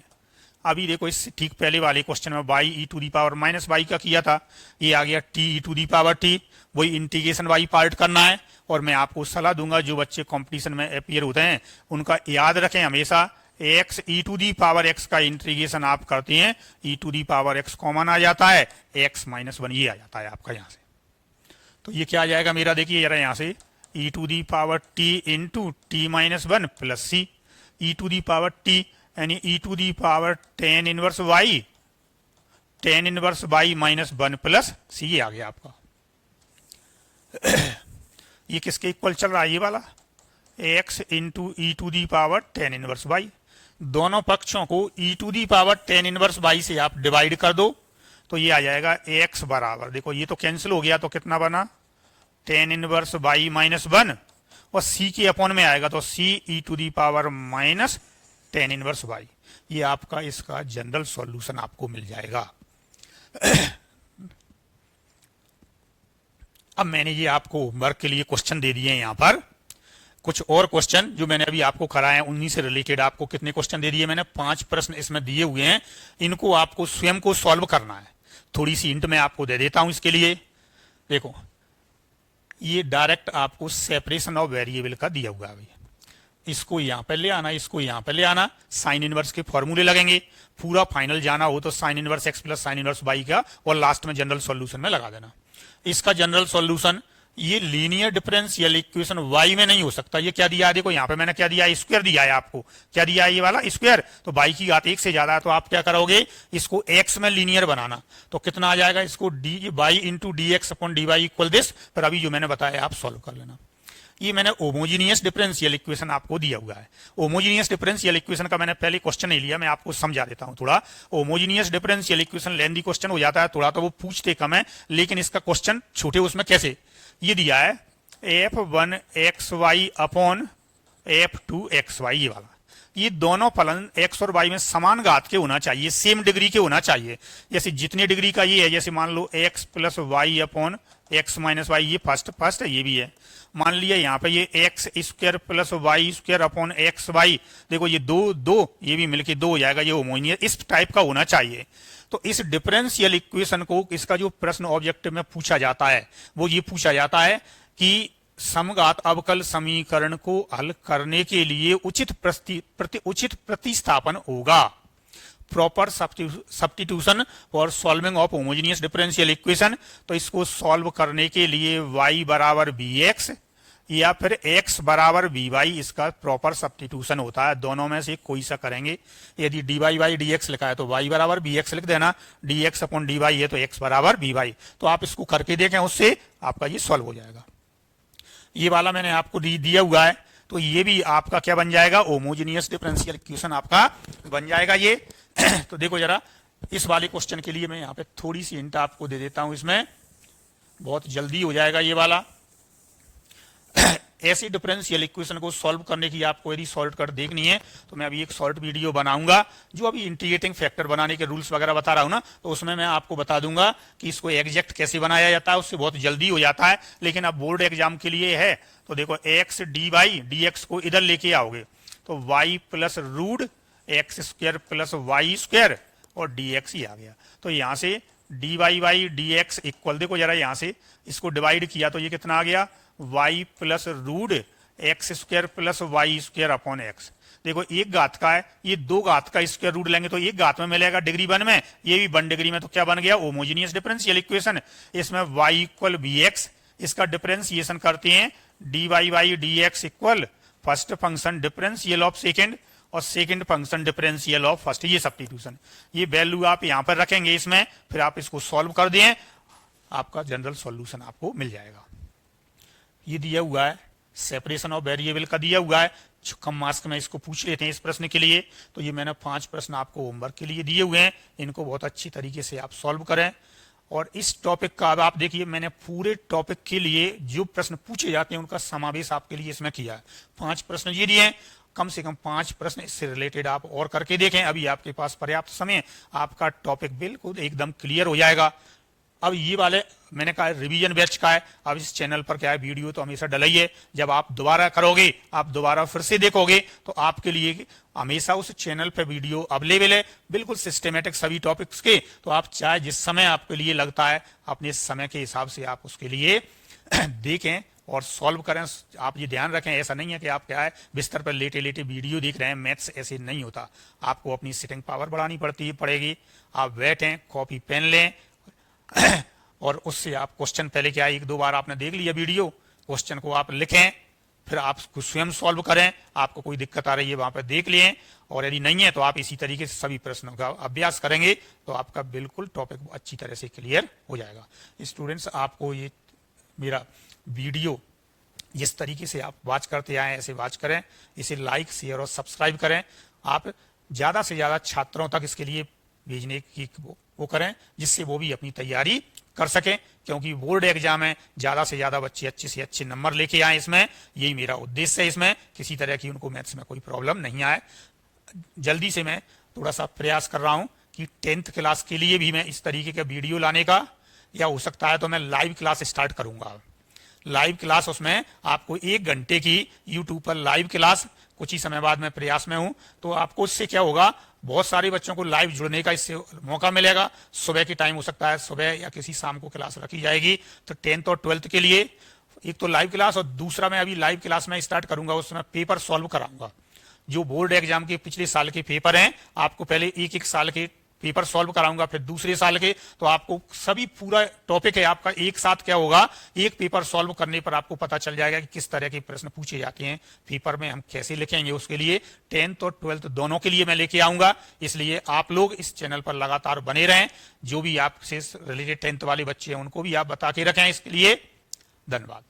अभी देखो इस ठीक पहले वाले क्वेश्चन में y e to the power minus y का किया था, ये आ गया t e to the power t, वही इंटीग्रेशन y पार्ट करना है। और मैं आपको सलाह दूंगा, जो बच्चे कंपटीशन में अपीयर होते हैं उनका याद रखें हमेशा, x e to the power x का इंटीग्रेशन आप करते हैं, e to the power x common आ जाता है, x माइनस 1 ये आ जाता है आपका यहाँ से। तो ये क्या आ जाएगा मेरा, देखिए जरा यहाँ से e to the power t into t minus 1 plus c, e to the power t यानी e to the power tan inverse y minus 1 plus c, ये आ गया आपका। ये किसके इक्वल चल रहा है, ये वाला x into e to the power tan inverse y। दोनों पक्षों को e to the power tan inverse y से आप डिवाइड कर दो तो ये आ जाएगा x बराबर, देखो ये तो कैंसिल हो गया तो कितना बना, tan इनवर्स y माइनस 1 और सी के अपॉन में आएगा तो c e to the power minus tan inverse y. ये आपका इसका जनरल सॉल्यूशन आपको मिल जाएगा। अब मैंने ये आपको होमवर्क के लिए क्वेश्चन दे दिए हैं। यहाँ पर कुछ और क्वेश्चन जो मैंने अभी आपको कराए हैं उन्हीं से रिलेटेड आपको कितने क्वेश्चन दे दिए मैंने, 5 प्रश्न इसमें दिए हुए हैं। इनको आपको स्वयं को सॉल्व करना है। थोड़ी सी हिंट मैं आपको दे देता हूं इसके लिए। देखो, ये डायरेक्ट आपको सेपरेशन ऑफ वेरिएबल का दिया हुआ है। इसको यहां पर ले आना, इसको यहां पर ले आना, साइन इनवर्स के फॉर्मूले लगेंगे। पूरा फाइनल जाना हो तो sine inverse x plus sine inverse y का, और लास्ट में जनरल सॉल्यूशन में लगा देना। इसका जनरल सॉल्यूशन ये लीनियर डिफरेंशियल इक्वेशन y में नहीं हो सकता। ये क्या दिया है, देखो यहाँ पे मैंने क्या दिया है, स्क्वायर दिया है आपको। क्या दिया है, ये वाला स्क्वायर। तो y की घात 1 से ज्यादा है तो आप क्या करोगे, इसको x में लीनियर बनाना। तो कितना आ जाएगा, इसको d y into d x upon d y equal this. पर अभी जो मैंने बताया आप सॉल्व कर लेना। ये मैंने होमोजीनियस डिफरेंशियल इक्वेशन आपको दिया हुआ है। होमोजीनियस डिफरेंशियल इक्वेशन का मैंने पहले क्वेश्चन नहीं लिया, मैं आपको समझा देता हूं थोड़ा। Homogeneous differential equation lengthy question हो जाता है थोड़ा, तो वो पूछते कम है, लेकिन इसका क्वेश्चन छोटे उसमें कैसे ये दिया है, f1 xy upon f2 xy, ये वाला। ये दोनों फलन x और y में समान घात के होना चाहिए, सेम डिग्री के होना चाहिए। जैसे जितने डिग्री का ये है, जैसे मान लो x plus y upon x minus y, ये फर्स्ट है, ये भी है। मान लिया यहाँ पे ये x square plus y square upon x y, देखो ये दो ये भी मिलके 2 हो जाएगा। ये होमोजीनियस इस टाइप का होना चाहिए। तो इस डिफरेंशियल इक्वेशन को, इसका जो प्रश्न ऑब्जेक्टिव में पूछा जाता है वो ये पूछा जाता है कि समघात अवकल समीकरण को हल करने के लिए उचित प्रतिस्थापन होगा। Proper substitution for solving of homogeneous differential equation. तो इसको सॉल्व करने के लिए y बराबर बी एक्स या फिर x बराबर बी वाई, इसका प्रॉपर सब्स्टिट्यूशन होता है। दोनों में से कोई सा करेंगे। यदि d y by d x लिखा है तो y बराबर बी एक्स लिख देना, d x upon d y है तो x बराबर बी वाई। तो आप इसको करके देखें, उससे आपका ये सॉल्व हो जाएगा। ये वाला मैंने आपको दिया हुआ है, तो ये भी आपका क्या बन जाएगा, होमोजेनियस डिफरेंशियल इक्वेशन आपका बन जाएगा ये। तो देखो जरा, इस वाले क्वेश्चन के लिए मैं यहाँ पे थोड़ी सी हिंट आपको दे देता हूं, इसमें बहुत जल्दी हो जाएगा ये वाला। ऐसी डिफरेंशियल इक्वेशन को सॉल्व करने की आपको यदि शॉर्टकट देखनी है तो मैं अभी एक शॉर्ट वीडियो बनाऊंगा, जो अभी इंटीग्रेटिंग फैक्टर बनाने के रूल्स वगैरह बता रहा हूं ना, तो उसमें मैं आपको बता दूंगा कि इसको एग्जैक्ट कैसे बनाया जाता है। उससे बहुत जल्दी हो जाता है। लेकिन अब बोर्ड एग्जाम के लिए है, तो देखो x d y d x को इधर लेके आओगे तो y plus root x square plus y square और डी एक्स ही आ गया। तो यहां से d y by d x equal, देखो जरा यहां से इसको डिवाइड किया तो ये कितना आ गया, y plus root x square plus y square upon x. देखो एक घात का है, ये 2 घात का स्क्वायर रूट लेंगे तो एक घात में मिलेगा डिग्री 1 में, ये भी 1 डिग्री में। तो क्या बन गया, होमोजेनियस डिफरेंशियल इक्वेशन। इसमें y इक्वल बी एक्स, इसका डिफरेंशिएशन करते हैं d y by d x equal first function differential of second और second function differential of first. ये सब्स्टिट्यूशन, ये वैल्यू आप यहां पर रखेंगे इसमें, फिर आप इसको सॉल्व कर दें, आपका जनरल सॉल्यूशन आपको मिल जाएगा। ये दिया हुआ है, सेपरेशन ऑफ वेरिएबल का दिया हुआ है। कम मार्क्स में इसको पूछ लेते हैं इस प्रश्न के लिए। तो ये मैंने 5 प्रश्न आपको होमवर्क के लिए दिए हुए हैं, इनको बहुत अच्छी तरीके से आप सॉल्व करें। और इस टॉपिक का अब आप देखिए, मैंने पूरे टॉपिक के लिए जो प्रश्न पूछे जाते हैं उनका समावेश आपके लिए इसमें किया है। 5 प्रश्न ये दिए हैं, कम से कम 5 प्रश्न इससे रिलेटेड आप और करके देखें। अभी आपके पास पर्याप्त समय, आपका टॉपिक बिल्कुल एकदम क्लियर हो जाएगा। अब ये वाले मैंने कहा रिवीजन बैच का है। अब इस चैनल पर क्या है, वीडियो तो हमेशा डला ही है। जब आप दोबारा करोगे, आप दोबारा फिर से देखोगे, तो आपके लिए हमेशा उस चैनल पर वीडियो अवेलेबल है, बिल्कुल सिस्टमेटिक सभी टॉपिक्स के। तो आप चाहे जिस समय आपके लिए लगता है, अपने समय के हिसाब से आप उसके लिए देखें और सॉल्व करें। आप ये ध्यान रखें, ऐसा नहीं है कि आप क्या है बिस्तर पर लेटे लेटे वीडियो देख रहे हैं। मैथ्स ऐसे नहीं होता, आपको अपनी सिटिंग पावर बढ़ानी पड़ेगी। आप बैठें, कॉपी पेन लें और उससे आप क्वेश्चन, पहले क्या 1-2 बार आपने देख लिया वीडियो, क्वेश्चन को आप लिखें, फिर आप स्वयं सॉल्व करें। आपको कोई दिक्कत आ रही है वहां पर देख लें, और यदि नहीं है तो आप इसी तरीके से सभी प्रश्नों का अभ्यास करेंगे तो आपका बिल्कुल टॉपिक अच्छी तरह से क्लियर हो जाएगा। स्टूडेंट्स, आपको ये मेरा वीडियो जिस तरीके से आप वॉच करते आए ऐसे वॉच करें, इसे लाइक शेयर और सब्सक्राइब करें। आप ज्यादा से ज्यादा छात्रों तक इसके लिए भेजने की वो करें, जिससे वो भी अपनी तैयारी कर सकें, क्योंकि बोर्ड एग्जाम है, ज्यादा से ज्यादा बच्चे अच्छे से अच्छे नंबर लेके आए इसमें, यही मेरा उद्देश्य है। इसमें किसी तरह की उनको मैथ्स में कोई प्रॉब्लम नहीं आए। जल्दी से मैं थोड़ा सा प्रयास कर रहा हूं कि 10th क्लास के लिए भी मैं इस तरीके का वीडियो लाने का, या हो सकता है तो मैं लाइव क्लास स्टार्ट करूंगा। लाइव क्लास, उसमें आपको 1 घंटे की यूट्यूब पर लाइव क्लास कुछ ही समय बाद मैं प्रयास में हूं। तो आपको इससे क्या होगा, बहुत सारे बच्चों को लाइव जुड़ने का इससे मौका मिलेगा। सुबह की टाइम हो सकता है, सुबह या किसी शाम को क्लास रखी जाएगी। तो 10th और 12th के लिए एक तो लाइव क्लास, और दूसरा मैं अभी लाइव क्लास में स्टार्ट करूंगा, उसमें पेपर सॉल्व कराऊंगा। जो बोर्ड एग्जाम के पिछले साल के पेपर हैं, आपको पहले एक साल के पेपर सॉल्व कराऊंगा, फिर दूसरे साल के। तो आपको सभी पूरा टॉपिक है आपका एक साथ क्या होगा, एक पेपर सॉल्व करने पर आपको पता चल जाएगा कि किस तरह के प्रश्न पूछे जाते हैं पेपर में, हम कैसे लिखेंगे। उसके लिए 10th और 12th दोनों के लिए मैं लेके आऊंगा। इसलिए आप लोग इस चैनल पर लगातार बने रहें। जो भी आपसे रिलेटेड 10th वाले बच्चे हैं उनको भी आप बता के रखें। इसके लिए धन्यवाद।